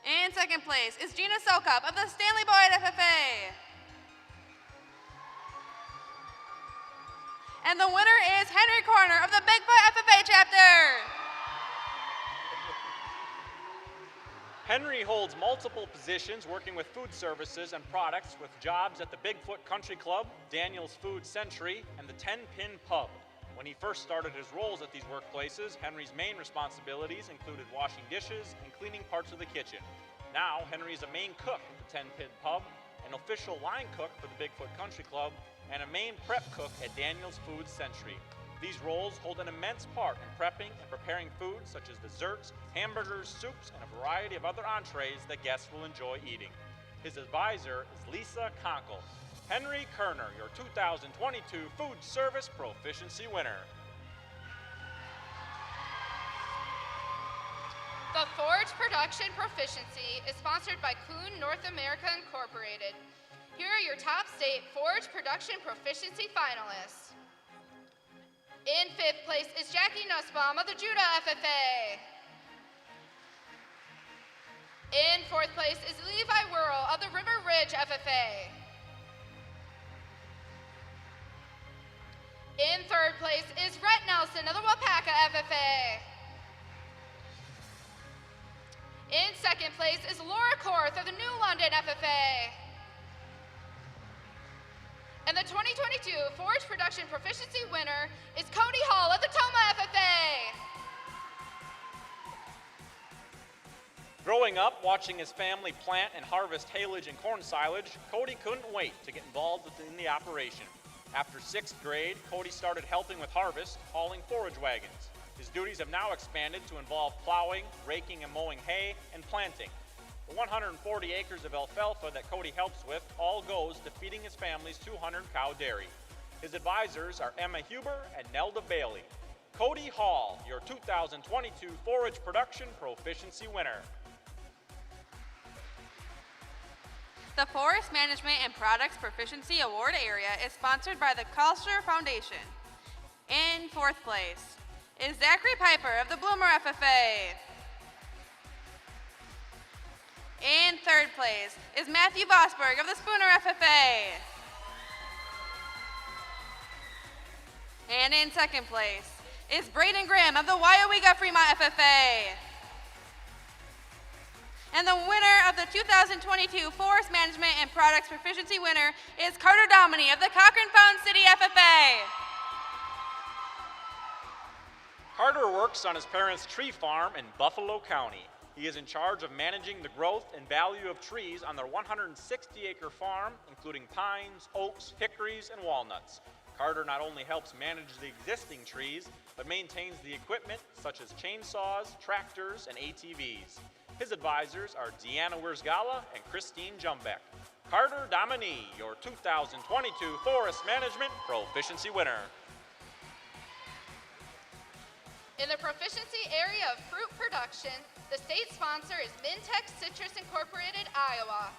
In 2nd place is Gina Sokup of the Stanley Boyd FFA. And the winner is Henry Corner of the Bigfoot FFA chapter. Henry holds multiple positions working with food services and products with jobs at the Bigfoot Country Club, Daniel's Food Century, and the 10 Pin Pub. When he first started his roles at these workplaces, Henry's main responsibilities included washing dishes and cleaning parts of the kitchen. Now, Henry is a main cook at the 10 Pin Pub, an official line cook for the Bigfoot Country Club, and a main prep cook at Daniel's Food Century. These roles hold an immense part in prepping and preparing foods such as desserts, hamburgers, soups, and a variety of other entrees that guests will enjoy eating. His advisor is Lisa Conkle. Henry Kerner, your 2022 Food Service Proficiency winner. The Forge Production Proficiency is sponsored by Kuhn North America Incorporated. Here are your top state Forge Production Proficiency finalists. In 5th place is Jackie Nussbaum of the Judah FFA. In 4th place is Levi Whirl of the River Ridge FFA. In 3rd place is Rhett Nelson of the Wapaka FFA. In 2nd place is Laura Korth of the New London FFA. And the 2022 Forage Production Proficiency winner is Cody Hall of the Toma FFA. Growing up, watching his family plant and harvest haylage and corn silage, Cody couldn't wait to get involved within the operation. After 6th grade, Cody started helping with harvest, hauling forage wagons. His duties have now expanded to involve plowing, raking and mowing hay, and planting. The 140 acres of alfalfa that Cody helps with all goes to feeding his family's 200-cow dairy. His advisors are Emma Huber and Nelda Bailey. Cody Hall, your 2022 Forage Production Proficiency winner. The Forest Management and Products Proficiency Award area is sponsored by the Culture Foundation. In fourth place is Zachary Piper of the Bloomer FFA. In third place is Matthew Vosberg of the Spooner FFA. And in second place is Braden Graham of the Wyowega Fremont FFA. And the winner of the 2022 Forest Management and Products Proficiency winner is Carter Dominy of the Cochran Fountain City FFA. Carter works on his parents' tree farm in Buffalo County. He is in charge of managing the growth and value of trees on their 160-acre farm, including pines, oaks, hickories, and walnuts. Carter not only helps manage the existing trees, but maintains the equipment such as chainsaws, tractors, and ATVs. His advisors are Deanna Wiersgala and Christine Jumbeck. Carter Dominy, your 2022 Forest Management Proficiency winner. In the proficiency area of fruit production, the state sponsor is Mintex Citrus Incorporated, Iowa.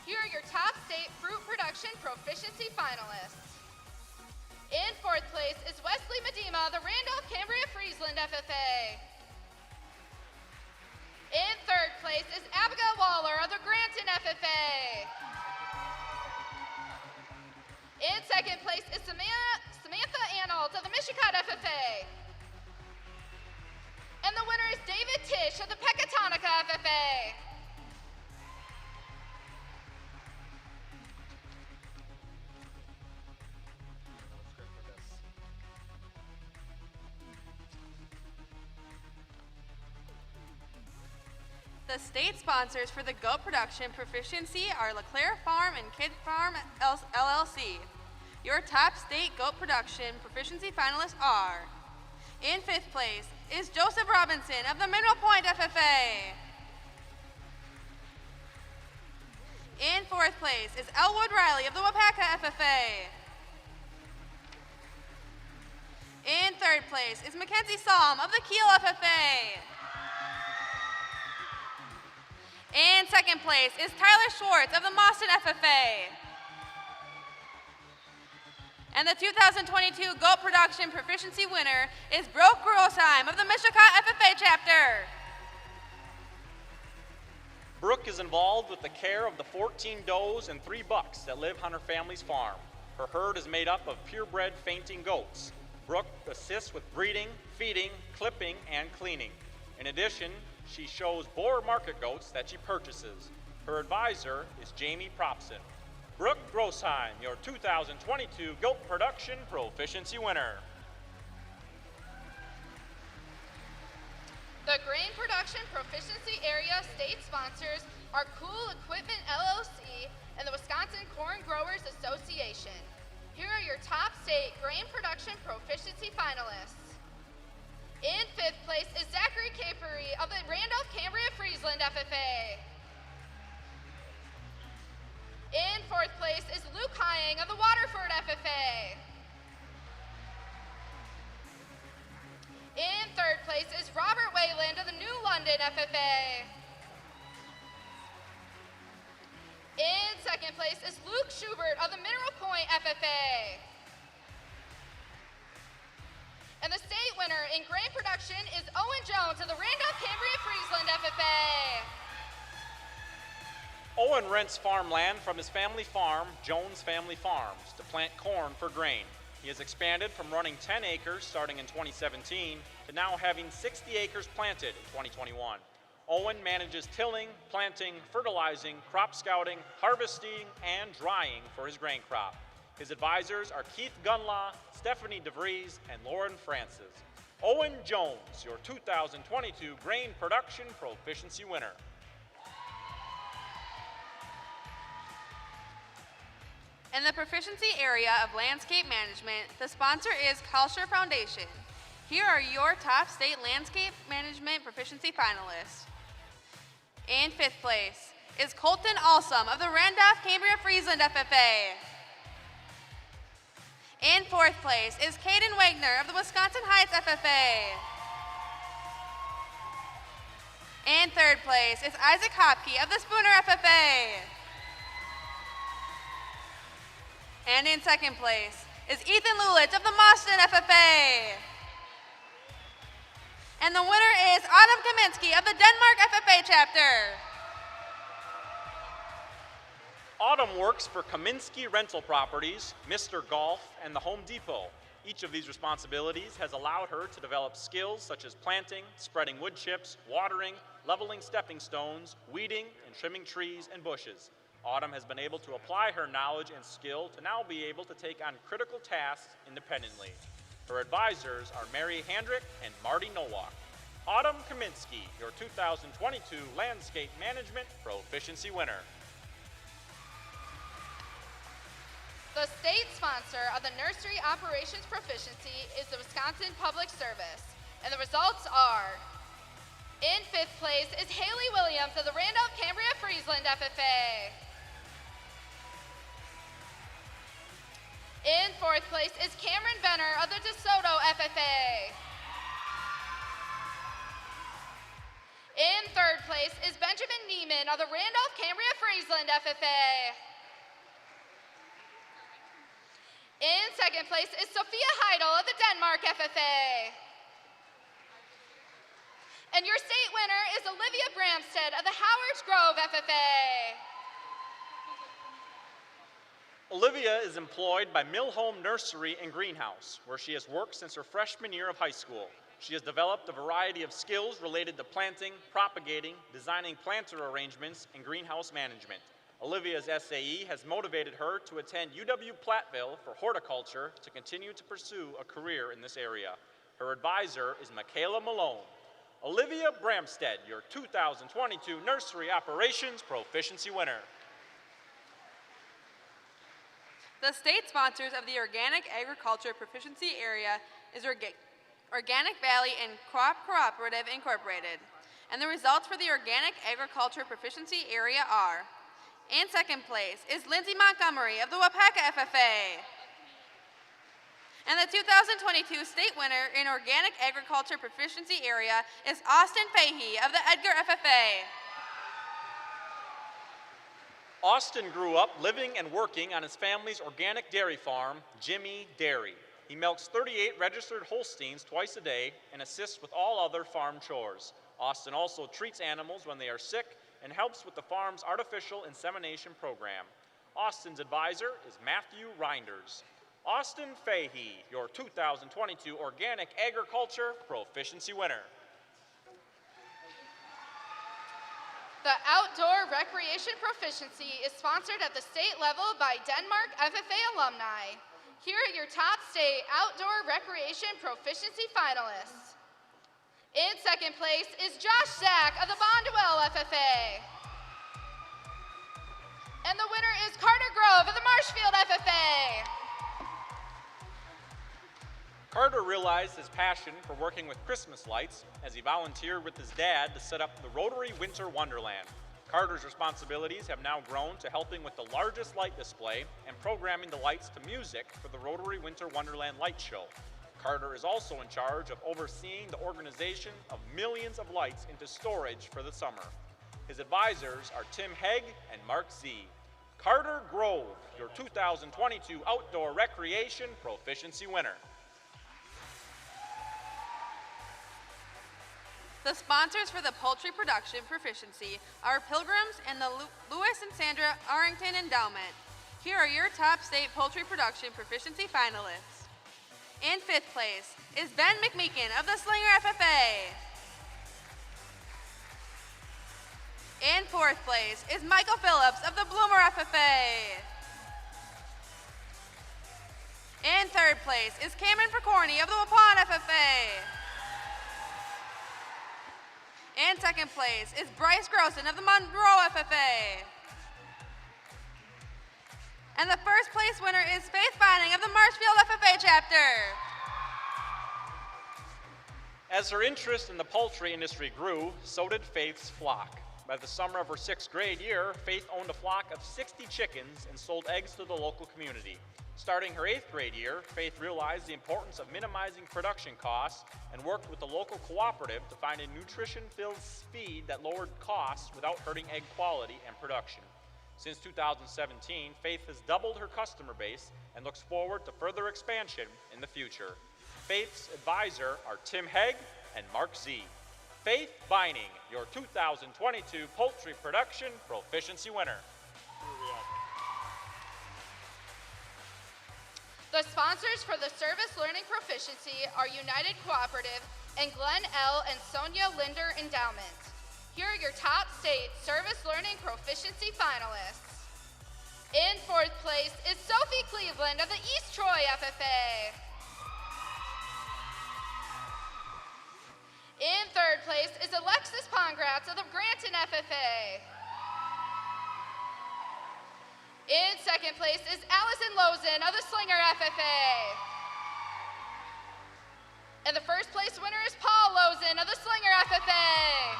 Here are your top state fruit production proficiency finalists. In fourth place is Wesley Medema, the Randolph-Cambria-Friesland FFA. In third place is Abigail Waller of the Granton FFA. In second place is Samantha Analt of the Mishicot FFA. And the winner is David Tish of the Pecatonica FFA. The state sponsors for the goat production proficiency are LeClaire Farm and Kid Farm LLC. Your top state goat production proficiency finalists are: in fifth place is Joseph Robinson of the Mineral Point FFA. In fourth place is Elwood Riley of the Wapaka FFA. In third place is Mackenzie Salm of the Kiel FFA. In second place is Tyler Schwartz of the Mauston FFA. And the 2022 Goat Production Proficiency winner is Brooke Grosheim of the Mishicot FFA chapter. Brooke is involved with the care of the 14 does and 3 bucks that live on her family's farm. Her herd is made up of purebred fainting goats. Brooke assists with breeding, feeding, clipping, and cleaning. In addition, she shows boar market goats that she purchases. Her advisor is Jamie Propson. Brooke Grosheim, your 2022 Goat Production Proficiency winner. The Grain Production Proficiency Area state sponsors are Cool Equipment LLC and the Wisconsin Corn Growers Association. Here are your top state grain production proficiency finalists. In fifth place is Zachary Capery of the Randolph-Cambria-Friesland FFA. In fourth place is Luke Hying of the Waterford FFA. In third place is Robert Wayland of the New London FFA. In second place is Luke Schubert of the Mineral Point FFA. And the state winner in grain production is Owen Jones of the Randolph-Cambria-Friesland FFA. Owen rents farmland from his family farm, Jones Family Farms, to plant corn for grain. He has expanded from running 10 acres starting in 2017 to now having 60 acres planted in 2021. Owen manages tilling, planting, fertilizing, crop scouting, harvesting, and drying for his grain crop. His advisors are Keith Gunlaw, Stephanie DeVries, and Lauren Francis. Owen Jones, your 2022 Grain Production Proficiency winner. In the proficiency area of landscape management, the sponsor is Culture Foundation. Here are your top state landscape management proficiency finalists. In 5th place is Colton Alsum of the Randolph-Cambria-Friesland FFA. In 4th place is Caden Wagner of the Wisconsin Heights FFA. In 3rd place is Isaac Hopke of the Spooner FFA. And in 2nd place is Ethan Lulich of the Mauston FFA. And the winner is Autumn Kaminsky of the Denmark FFA chapter. Autumn works for Kaminsky Rental Properties, Mr. Golf, and the Home Depot. Each of these responsibilities has allowed her to develop skills such as planting, spreading wood chips, watering, leveling stepping stones, weeding, and trimming trees and bushes. Autumn has been able to apply her knowledge and skill to now be able to take on critical tasks independently. Her advisors are Mary Handrick and Marty Nowak. Autumn Kaminsky, your 2022 Landscape Management Proficiency winner. The state sponsor of the Nursery Operations Proficiency is the Wisconsin Public Service, and the results are: in 5th place is Haley Williams of the Randolph-Cambria-Friesland FFA. In 4th place is Cameron Benner of the DeSoto FFA. In 3rd place is Benjamin Neiman of the Randolph-Cambria-Friesland FFA. In 2nd place is Sophia Heidel of the Denmark FFA. And your state winner is Olivia Bramstead of the Howards Grove FFA. Olivia is employed by Millhome Nursery and Greenhouse, where she has worked since her freshman year of high school. She has developed a variety of skills related to planting, propagating, designing planter arrangements, and greenhouse management. Olivia's SAE has motivated her to attend UW-Platteville for horticulture to continue to pursue a career in this area. Her advisor is Michaela Malone. Olivia Bramstead, your 2022 Nursery Operations Proficiency winner. The state sponsors of the Organic Agriculture Proficiency Area is Organic Valley and Crop Cooperative Incorporated. And the results for the Organic Agriculture Proficiency Area are: in 2nd place is Lindsay Montgomery of the Wapaka FFA. And the 2022 state winner in Organic Agriculture Proficiency Area is Austin Fahey of the Edgar FFA. Austin grew up living and working on his family's organic dairy farm, Jimmy Dairy. He milks 38 registered Holsteins twice a day and assists with all other farm chores. Austin also treats animals when they are sick and helps with the farm's artificial insemination program. Austin's advisor is Matthew Reinders. Austin Fahey, your 2022 Organic Agriculture Proficiency winner. The Outdoor Recreation Proficiency is sponsored at the state level by Denmark FFA alumni. Here are your top state Outdoor Recreation Proficiency finalists. In 2nd place is Josh Zack of the Bonduelle FFA. And the winner is Carter Grove of the Marshfield FFA. Carter realized his passion for working with Christmas lights as he volunteered with his dad to set up the Rotary Winter Wonderland. Carter's responsibilities have now grown to helping with the largest light display and programming the lights to music for the Rotary Winter Wonderland Light Show. Carter is also in charge of overseeing the organization of millions of lights into storage for the summer. His advisors are Tim Hegg and Mark Z. Carter Grove, your 2022 Outdoor Recreation Proficiency winner. The sponsors for the Poultry Production Proficiency are Pilgrims and the Lewis and Sandra Arrington Endowment. Here are your top state Poultry Production Proficiency finalists. In 5th place is Ben McMeekin of the Slinger FFA. In 4th place is Michael Phillips of the Bloomer FFA. In 3rd place is Cameron Percorny of the Waupun FFA. In 2nd place is Bryce Grossen of the Monroe FFA. And the 1st place winner is Faith Vining of the Marshfield FFA chapter. As her interest in the poultry industry grew, so did Faith's flock. By the summer of her 6th grade year, Faith owned a flock of 60 chickens and sold eggs to the local community. Starting her 8th grade year, Faith realized the importance of minimizing production costs and worked with the local cooperative to find a nutrition-filled feed that lowered costs without hurting egg quality and production. Since 2017, Faith has doubled her customer base and looks forward to further expansion in the future. Faith's advisor are Tim Hegg and Mark Z. Faith Beining, your 2022 Poultry Production Proficiency winner. The sponsors for the Service Learning Proficiency are United Cooperative and Glenn L. and Sonia Linder Endowment. Here are your top state Service Learning Proficiency finalists. In 4th place is Sophie Cleveland of the East Troy FFA. In 3rd place is Alexis Pongratz of the Granton FFA. In 2nd place is Allison Lozen of the Slinger FFA. And the 1st place winner is Paul Lozen of the Slinger FFA.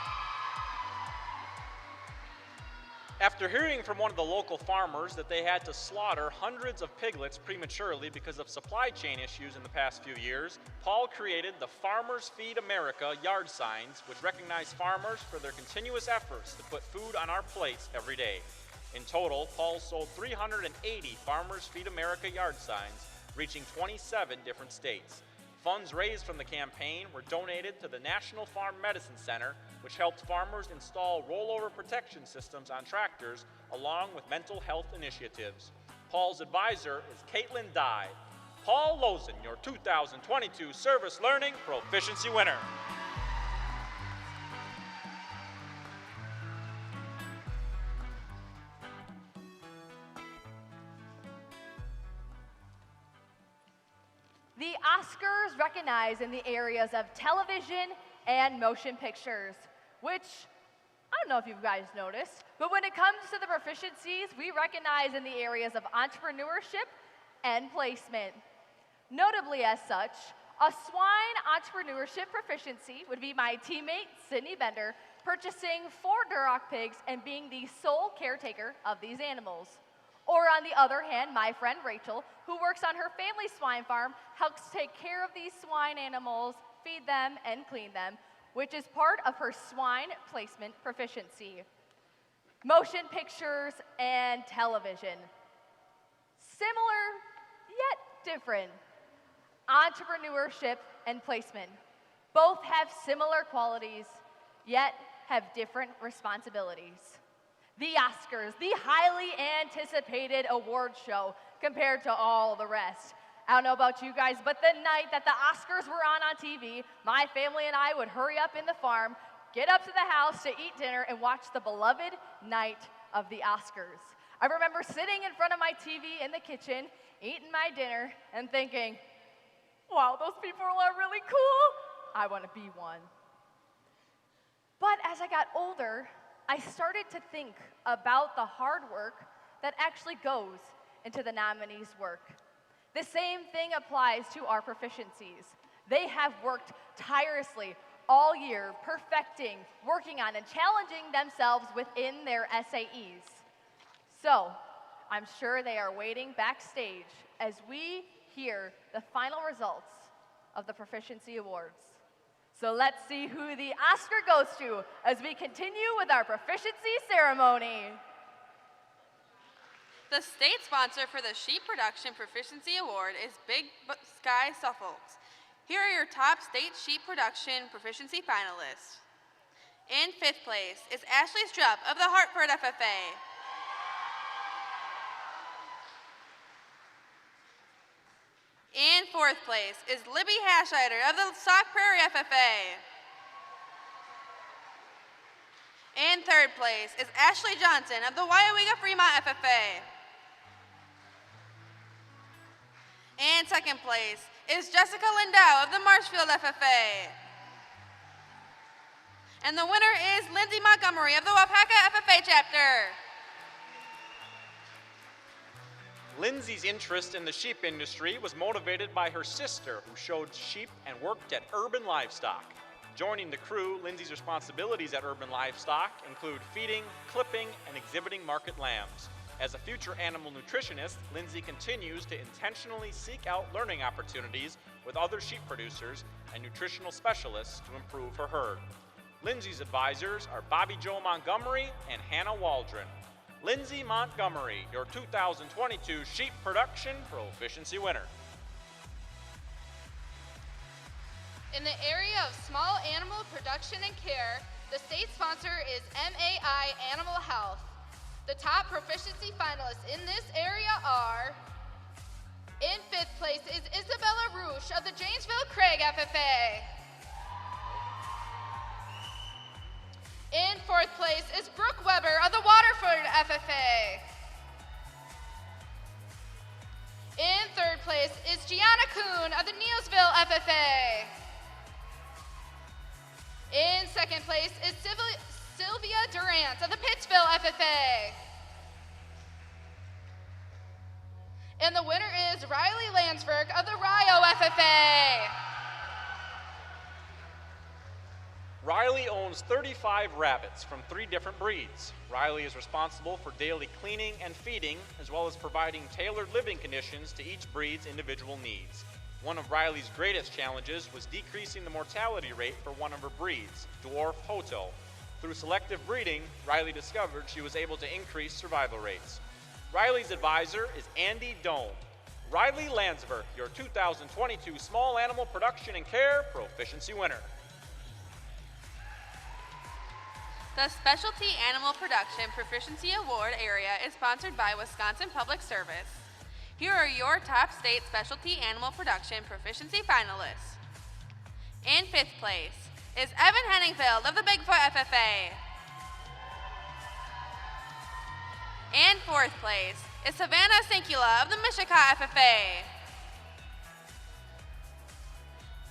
After hearing from one of the local farmers that they had to slaughter hundreds of piglets prematurely because of supply chain issues in the past few years, Paul created the Farmers Feed America yard signs, which recognize farmers for their continuous efforts to put food on our plates every day. In total, Paul sold 380 Farmers Feed America yard signs, reaching 27 different states. Funds raised from the campaign were donated to the National Farm Medicine Center, which helped farmers install rollover protection systems on tractors, along with mental health initiatives. Paul's advisor is Caitlin Dye. Paul Lozen, your 2022 Service Learning Proficiency winner. The Oscars recognize in the areas of television and motion pictures, which I don't know if you guys noticed, but when it comes to the proficiencies, we recognize in the areas of entrepreneurship and placement. Notably as such, a swine entrepreneurship proficiency would be my teammate, Sydney Bender, purchasing 4 Duroc pigs and being the sole caretaker of these animals. Or on the other hand, my friend Rachel, who works on her family swine farm, helps take care of these swine animals, feed them, and clean them, which is part of her swine placement proficiency. Motion pictures and television. Similar, yet different. Entrepreneurship and placement. Both have similar qualities, yet have different responsibilities. The Oscars, the highly anticipated award show compared to all the rest. I don't know about you guys, but the night that the Oscars were on TV, my family and I would hurry up in the farm, get up to the house to eat dinner, and watch the beloved night of the Oscars. I remember sitting in front of my TV in the kitchen, eating my dinner, and thinking, wow, those people are really cool. I want to be one. But as I got older, I started to think about the hard work that actually goes into the nominees' work. The same thing applies to our proficiencies. They have worked tirelessly all year, perfecting, working on, and challenging themselves within their SAEs. So, I'm sure they are waiting backstage as we hear the final results of the Proficiency Awards. So let's see who the Oscar goes to as we continue with our proficiency ceremony. The state sponsor for the Sheep Production Proficiency Award is Big Sky Suffolk. Here are your top state sheep production proficiency finalists. In 5th place is Ashley Strupp of the Hartford FFA. In 4th place is Libby Hashider of the Sauk Prairie FFA. In 3rd place is Ashley Johnson of the Wyoming Fremont FFA. In 2nd place is Jessica Lindau of the Marshfield FFA. And the winner is Lindsay Montgomery of the Wapaka FFA chapter. Lindsay's interest in the sheep industry was motivated by her sister, who showed sheep and worked at Urban Livestock. Joining the crew, Lindsay's responsibilities at Urban Livestock include feeding, clipping, and exhibiting market lambs. As a future animal nutritionist, Lindsay continues to intentionally seek out learning opportunities with other sheep producers and nutritional specialists to improve her herd. Lindsay's advisors are Bobby Joe Montgomery and Hannah Waldron. Lindsay Montgomery, your 2022 Sheep Production Proficiency winner. In the area of small animal production and care, the state sponsor is MAI Animal Health. The top proficiency finalists in this area are: in 5th place is Isabella Roosh of the Janesville-Craig FFA. In 4th place is Brooke Weber of the Waterford FFA. In 3rd place is Gianna Kuhn of the Neosville FFA. In 2nd place is Sylvia Durant of the Pittsville FFA. And the winner is Riley Landsberg of the Rio FFA. Riley owns 35 rabbits from 3 different breeds. Riley is responsible for daily cleaning and feeding, as well as providing tailored living conditions to each breed's individual needs. One of Riley's greatest challenges was decreasing the mortality rate for one of her breeds, Dwarf Hoto. Through selective breeding, Riley discovered she was able to increase survival rates. Riley's advisor is Andy Dome. Riley Landsberg, your 2022 Small Animal Production and Care Proficiency winner. The Specialty Animal Production Proficiency Award area is sponsored by Wisconsin Public Service. Here are your top state specialty animal production proficiency finalists. In 5th place is Evan Henningfield of the Bigfoot FFA. In 4th place is Savannah Sinkula of the Mishicot FFA.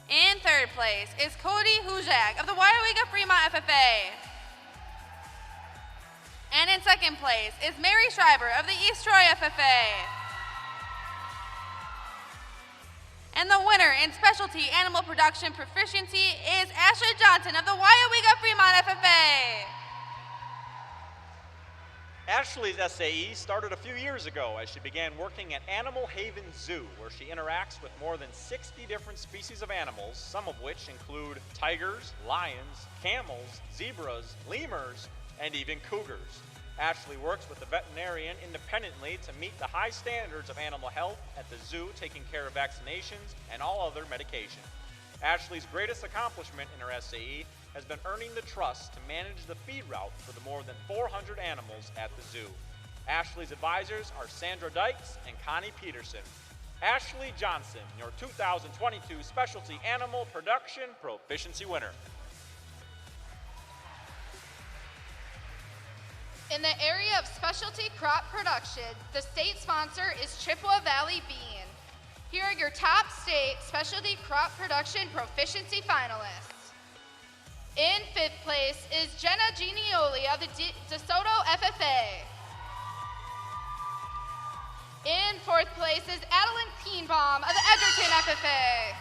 In 3rd place is Cody Hujak of the Wyawega Fremont FFA. And in 2nd place is Mary Schreiber of the East Troy FFA. And the winner in Specialty Animal Production Proficiency is Ashley Johnson of the Wyawega Fremont FFA. Ashley's SAE started a few years ago as she began working at Animal Haven Zoo, where she interacts with more than 60 different species of animals, some of which include tigers, lions, camels, zebras, lemurs, and even cougars. Ashley works with the veterinarian independently to meet the high standards of animal health at the zoo, taking care of vaccinations and all other medication. Ashley's greatest accomplishment in her SAE has been earning the trust to manage the feed route for the more than 400 animals at the zoo. Ashley's advisors are Sandra Dykes and Connie Peterson. Ashley Johnson, your 2022 Specialty Animal Production Proficiency winner. In the area of specialty crop production, the state sponsor is Chippewa Valley Bean. Here are your top state specialty crop production proficiency finalists. In 5th place is Jenna Genioli of the DeSoto FFA. In 4th place is Adeline Keenbaum of the Edgerton FFA.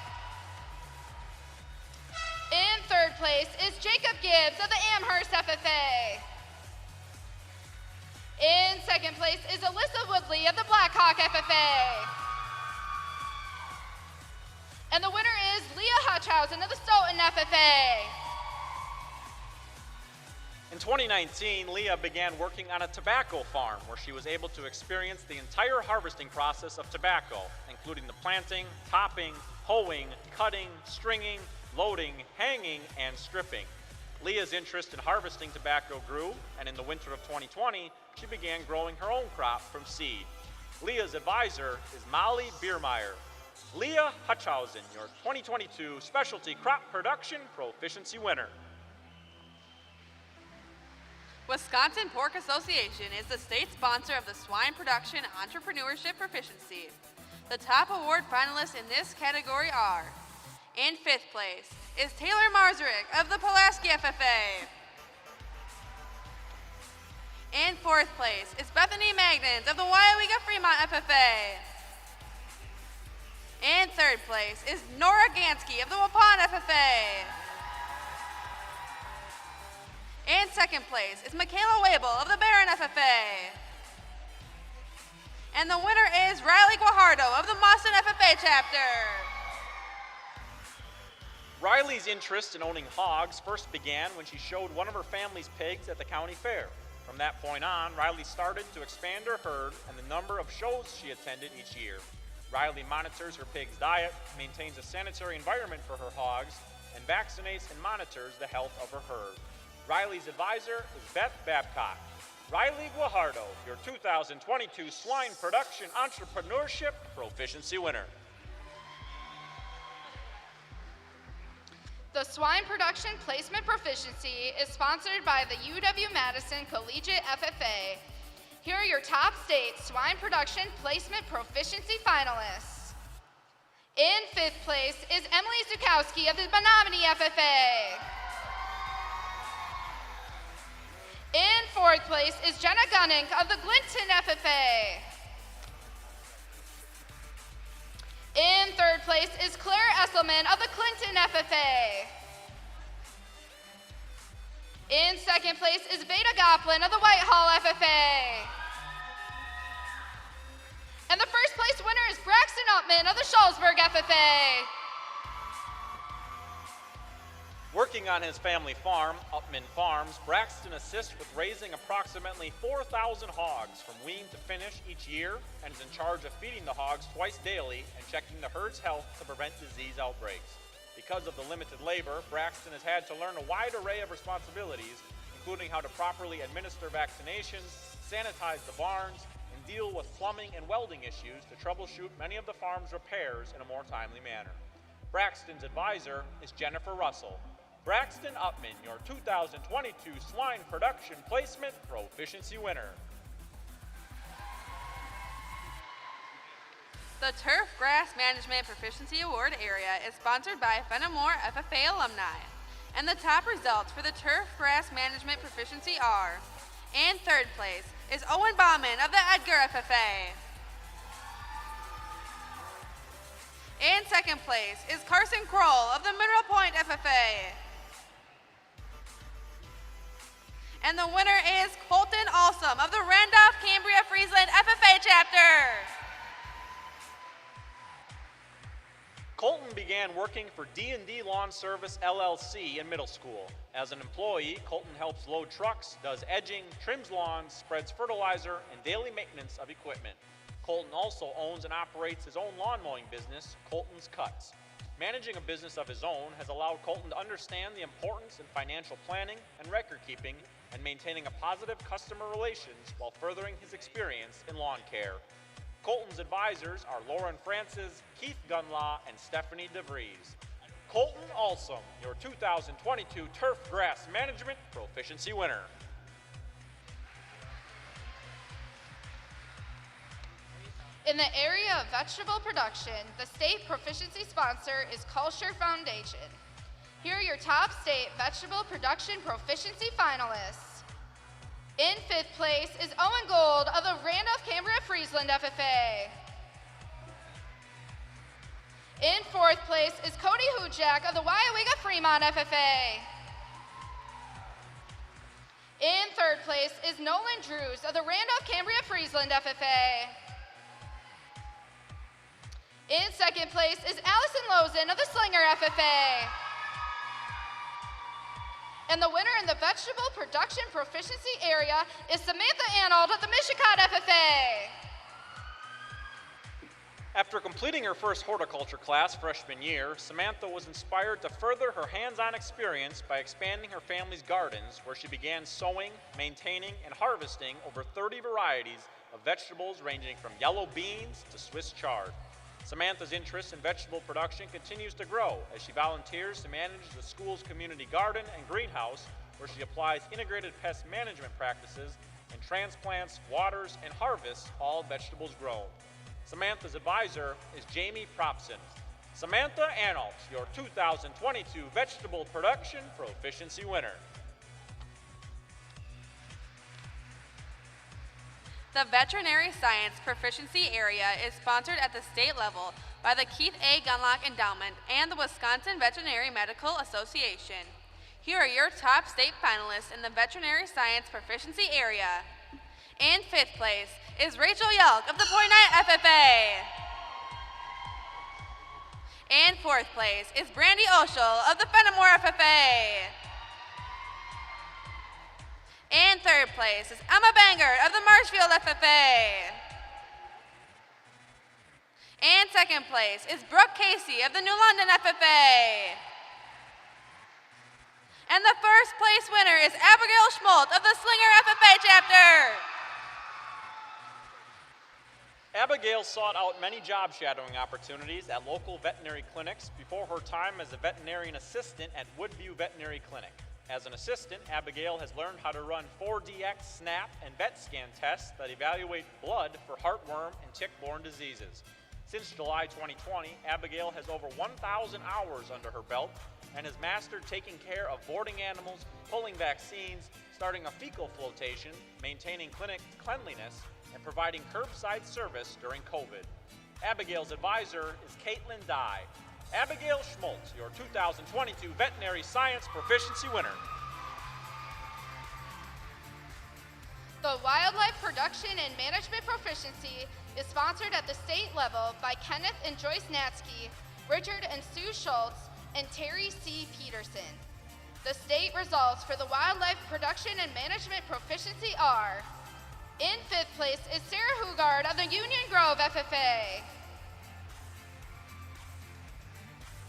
In 3rd place is Jacob Gibbs of the Amherst FFA. In 2nd place is Alyssa Woodley of the Blackhawk FFA. And the winner is Leah Hutchhausen of the Stoughton FFA. In 2019, Leah began working on a tobacco farm where she was able to experience the entire harvesting process of tobacco, including the planting, topping, hoeing, cutting, stringing, loading, hanging, and stripping. Leah's interest in harvesting tobacco grew, and in the winter of 2020, she began growing her own crop from seed. Leah's advisor is Molly Biermeyer. Leah Hutchhausen, your 2022 Specialty Crop Production Proficiency winner. Wisconsin Pork Association is the state sponsor of the Swine Production Entrepreneurship Proficiency. The top award finalists in this category are: in 5th place is Taylor Marzarek of the Pulaski FFA. In 4th place is Bethany Magnans of the Wyawega Fremont FFA. In 3rd place is Nora Gansky of the Waupun FFA. second place is Michaela Wabel of the Barron FFA. And the winner is Riley Guajardo of the Madison FFA chapter. Riley's interest in owning hogs first began when she showed one of her family's pigs at the county fair. From that point on, Riley started to expand her herd and the number of shows she attended each year. Riley monitors her pig's diet, maintains a sanitary environment for her hogs, and vaccinates and monitors the health of her herd. Riley's advisor is Beth Babcock. Riley Guajardo, your 2022 Swine Production Entrepreneurship Proficiency winner. The Swine Production Placement Proficiency is sponsored by the UW-Madison Collegiate FFA. Here are your top state Swine Production Placement Proficiency finalists. In 5th place is Emily Zukowski of the Menominee FFA. In 4th place is Jenna Gunning of the Glinton FFA. In 3rd place is Claire Esselman of the Clinton FFA. In 2nd place is Veda Goplin of the Whitehall FFA. And the 1st place winner is Braxton Upman of the Shullsburg FFA. Working on his family farm, Upman Farms, Braxton assists with raising approximately 4,000 hogs from wean to finish each year and is in charge of feeding the hogs twice daily and checking the herd's health to prevent disease outbreaks. Because of the limited labor, Braxton has had to learn a wide array of responsibilities, including how to properly administer vaccinations, sanitize the barns, and deal with plumbing and welding issues to troubleshoot many of the farm's repairs in a more timely manner. Braxton's advisor is Jennifer Russell. Braxton Upman, your 2022 Swine Production Placement Proficiency winner. The Turf Grass Management Proficiency Award area is sponsored by Fenimore FFA alumni. And the top results for the Turf Grass Management Proficiency are: in 3rd place is Owen Bauman of the Edgar FFA. In 2nd place is Carson Kroll of the Mineral Point FFA. And the winner is Colton Alsum of the Randolph-Cambria-Friesland FFA chapter. Colton began working for D&D Lawn Service LLC in middle school. As an employee, Colton helps load trucks, does edging, trims lawns, spreads fertilizer, and daily maintenance of equipment. Colton also owns and operates his own lawn mowing business, Colton's Cuts. Managing a business of his own has allowed Colton to understand the importance in financial planning and record keeping and maintaining a positive customer relations while furthering his experience in lawn care. Colton's advisors are Lauren Francis, Keith Gunlaw, and Stephanie DeVries. Colton Alsum, your 2022 Turf Grass Management Proficiency winner. In the area of vegetable production, the state proficiency sponsor is Culture Foundation. Here are your top state vegetable production proficiency finalists. In 5th place is Owen Gold of the Randolph-Cambria-Friesland FFA. In 4th place is Cody Hujak of the Weyauwega-Fremont FFA. In 3rd place is Nolan Drews of the Randolph-Cambria-Friesland FFA. In 2nd place is Allison Lozen of the Slinger FFA. And the winner in the vegetable production proficiency area is Samantha Arnold of the Mishicot FFA. After completing her first horticulture class freshman year, Samantha was inspired to further her hands-on experience by expanding her family's gardens, where she began sowing, maintaining, and harvesting over 30 varieties of vegetables ranging from yellow beans to Swiss chard. Samantha's interest in vegetable production continues to grow as she volunteers to manage the school's community garden and greenhouse, where she applies integrated pest management practices and transplants, waters, and harvests all vegetables grown. Samantha's advisor is Jamie Propson. Samantha Arnold, your 2022 Vegetable Production Proficiency winner. The Veterinary Science Proficiency Area is sponsored at the state level by the Keith A. Gunlock Endowment and the Wisconsin Veterinary Medical Association. Here are your top state finalists in the veterinary science proficiency area. In 5th place is Rachel Yelk of the Pointe FFA. In 4th place is Brandy Oshel of the Fenimore FFA. In 3rd place is Emma Bangert of the Marshfield FFA. In 2nd place is Brooke Casey of the New London FFA. And the 1st place winner is Abigail Schmoltz of the Slinger FFA chapter. Abigail sought out many job shadowing opportunities at local veterinary clinics before her time as a veterinarian assistant at Woodview Veterinary Clinic. As an assistant, Abigail has learned how to run 4DX, SNAP, and VET scan tests that evaluate blood for heartworm and tick-borne diseases. Since July 2020, Abigail has over 1,000 hours under her belt and has mastered taking care of boarding animals, pulling vaccines, starting a fecal flotation, maintaining clinic cleanliness, and providing curbside service during COVID. Abigail's advisor is Caitlin Dye. Abigail Schmoltz, your 2022 Veterinary Science Proficiency winner. The Wildlife Production and Management Proficiency is sponsored at the state level by Kenneth and Joyce Natsky, Richard and Sue Schultz, and Terry C. Peterson. The state results for the Wildlife Production and Management Proficiency are: in 5th place is Sarah Hugard of the Union Grove FFA.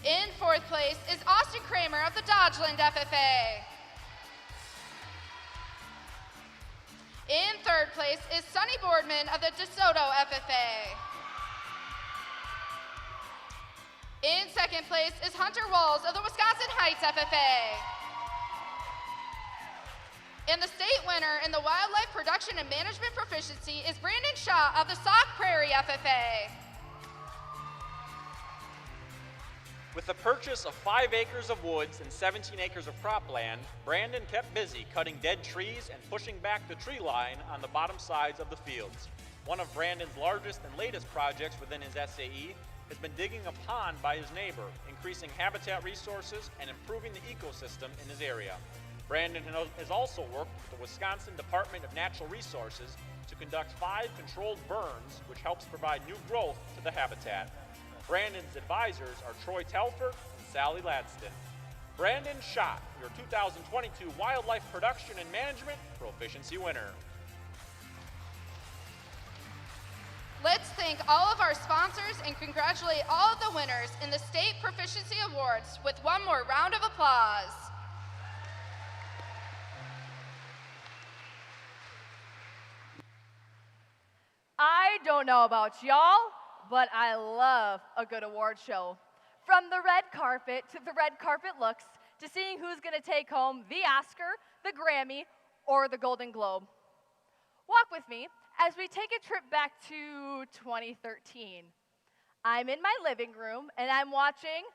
In 4th place is Austin Kramer of the Dodgeland FFA. In 3rd place is Sonny Boardman of the DeSoto FFA. In 2nd place is Hunter Walls of the Wisconsin Heights FFA. And the state winner in the Wildlife Production and Management Proficiency is Brandon Shaw of the Sauk Prairie FFA. With the purchase of 5 acres of woods and 17 acres of cropland, Brandon kept busy cutting dead trees and pushing back the tree line on the bottom sides of the fields. One of Brandon's largest and latest projects within his SAE has been digging a pond by his neighbor, increasing habitat resources and improving the ecosystem in his area. Brandon has also worked with the Wisconsin Department of Natural Resources to conduct 5 controlled burns, which helps provide new growth to the habitat. Brandon's advisors are Troy Telford and Sally Ladston. Brandon Schott, your 2022 Wildlife Production and Management Proficiency winner. Let's thank all of our sponsors and congratulate all of the winners in the State Proficiency Awards with one more round of applause. I don't know about y'all, but I love a good award show. From the red carpet to the red carpet looks, to seeing who's gonna take home the Oscar, the Grammy, or the Golden Globe. Walk with me as we take a trip back to 2013. I'm in my living room and I'm watching,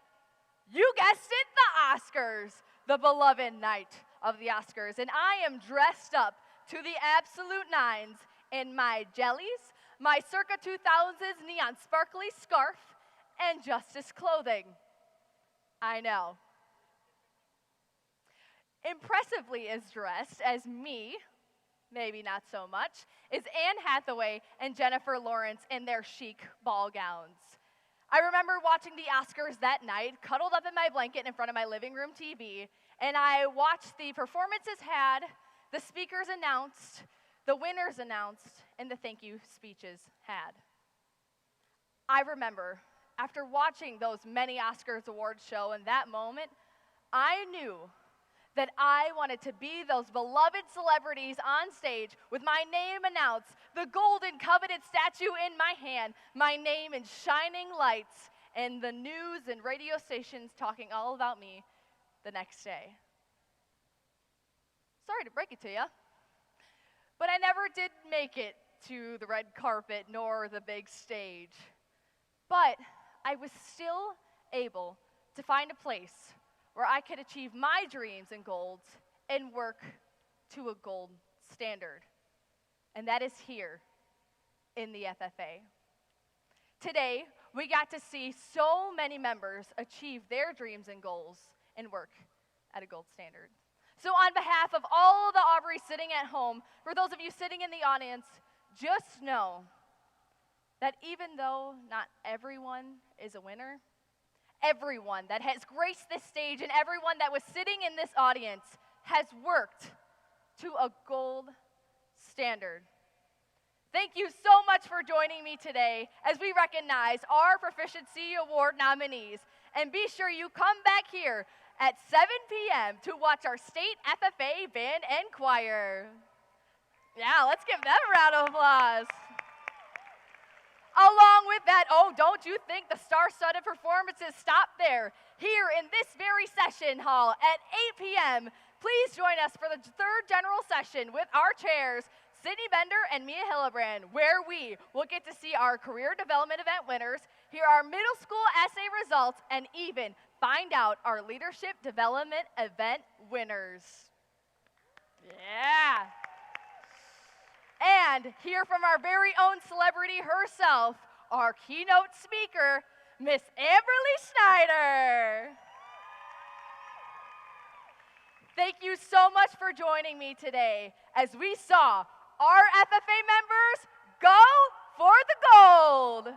you guessed it, the Oscars, the beloved night of the Oscars. And I am dressed up to the absolute nines in my jellies, my circa 2000s neon sparkly scarf, and Justice clothing. I know. Impressively as dressed as me, maybe not so much, is Anne Hathaway and Jennifer Lawrence in their chic ball gowns. I remember watching the Oscars that night, cuddled up in my blanket in front of my living room TV, and I watched the performances had, the speakers announced, the winners announced, and the thank you speeches had. I remember, after watching those many Oscars awards show in that moment, I knew that I wanted to be those beloved celebrities on stage with my name announced, the golden coveted statue in my hand, my name in shining lights, and the news and radio stations talking all about me the next day. Sorry to break it to you, but I never did make it to the red carpet nor the big stage. But I was still able to find a place where I could achieve my dreams and goals and work to a gold standard. And that is here in the FFA. Today, we got to see so many members achieve their dreams and goals and work at a gold standard. So on behalf of all the Aubreys sitting at home, for those of you sitting in the audience, just know that even though not everyone is a winner, everyone that has graced this stage and everyone that was sitting in this audience has worked to a gold standard. Thank you so much for joining me today as we recognize our Proficiency Award nominees. And be sure you come back here at 7 p.m. to watch our state FFA band and choir. Yeah, let's give them a round of applause. Along with that, oh, don't you think the star-studded performances stop there. Here in this very session hall at 8 p.m., please join us for the third general session with our chairs, Sydney Bender and Mia Hillebrand, where we will get to see our career development event winners, hear our middle school essay results, and even find out our leadership development event winners. Yeah. And hear from our very own celebrity herself, our keynote speaker, Miss Amberly Snyder. Thank you so much for joining me today as we saw our FFA members go for the gold.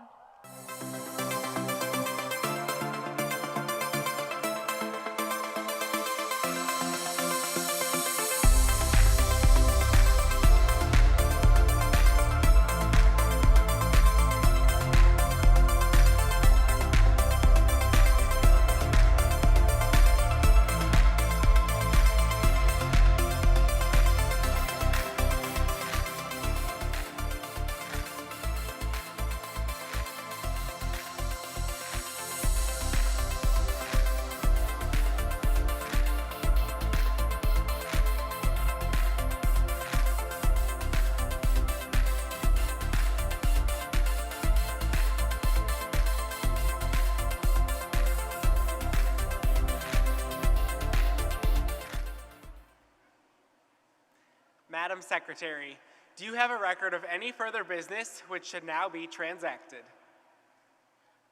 Madam Secretary, do you have a record of any further business which should now be transacted?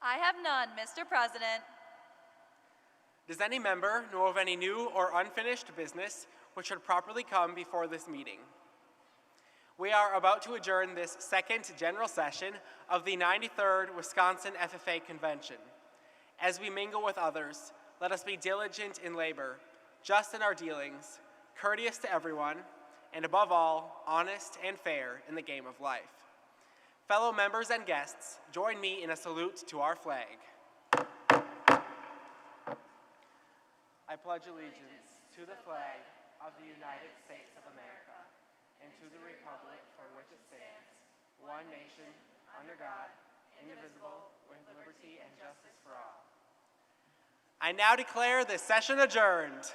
I have none, Mr. President. Does any member know of any new or unfinished business which should properly come before this meeting? We are about to adjourn this second general session of the 93rd Wisconsin FFA Convention. As we mingle with others, let us be diligent in labor, just in our dealings, courteous to everyone, and above all, honest and fair in the game of life. Fellow members and guests, join me in a salute to our flag. I pledge allegiance to the flag of the United States of America and to the republic for which it stands, one nation, under God, indivisible, with liberty and justice for all. I now declare this session adjourned.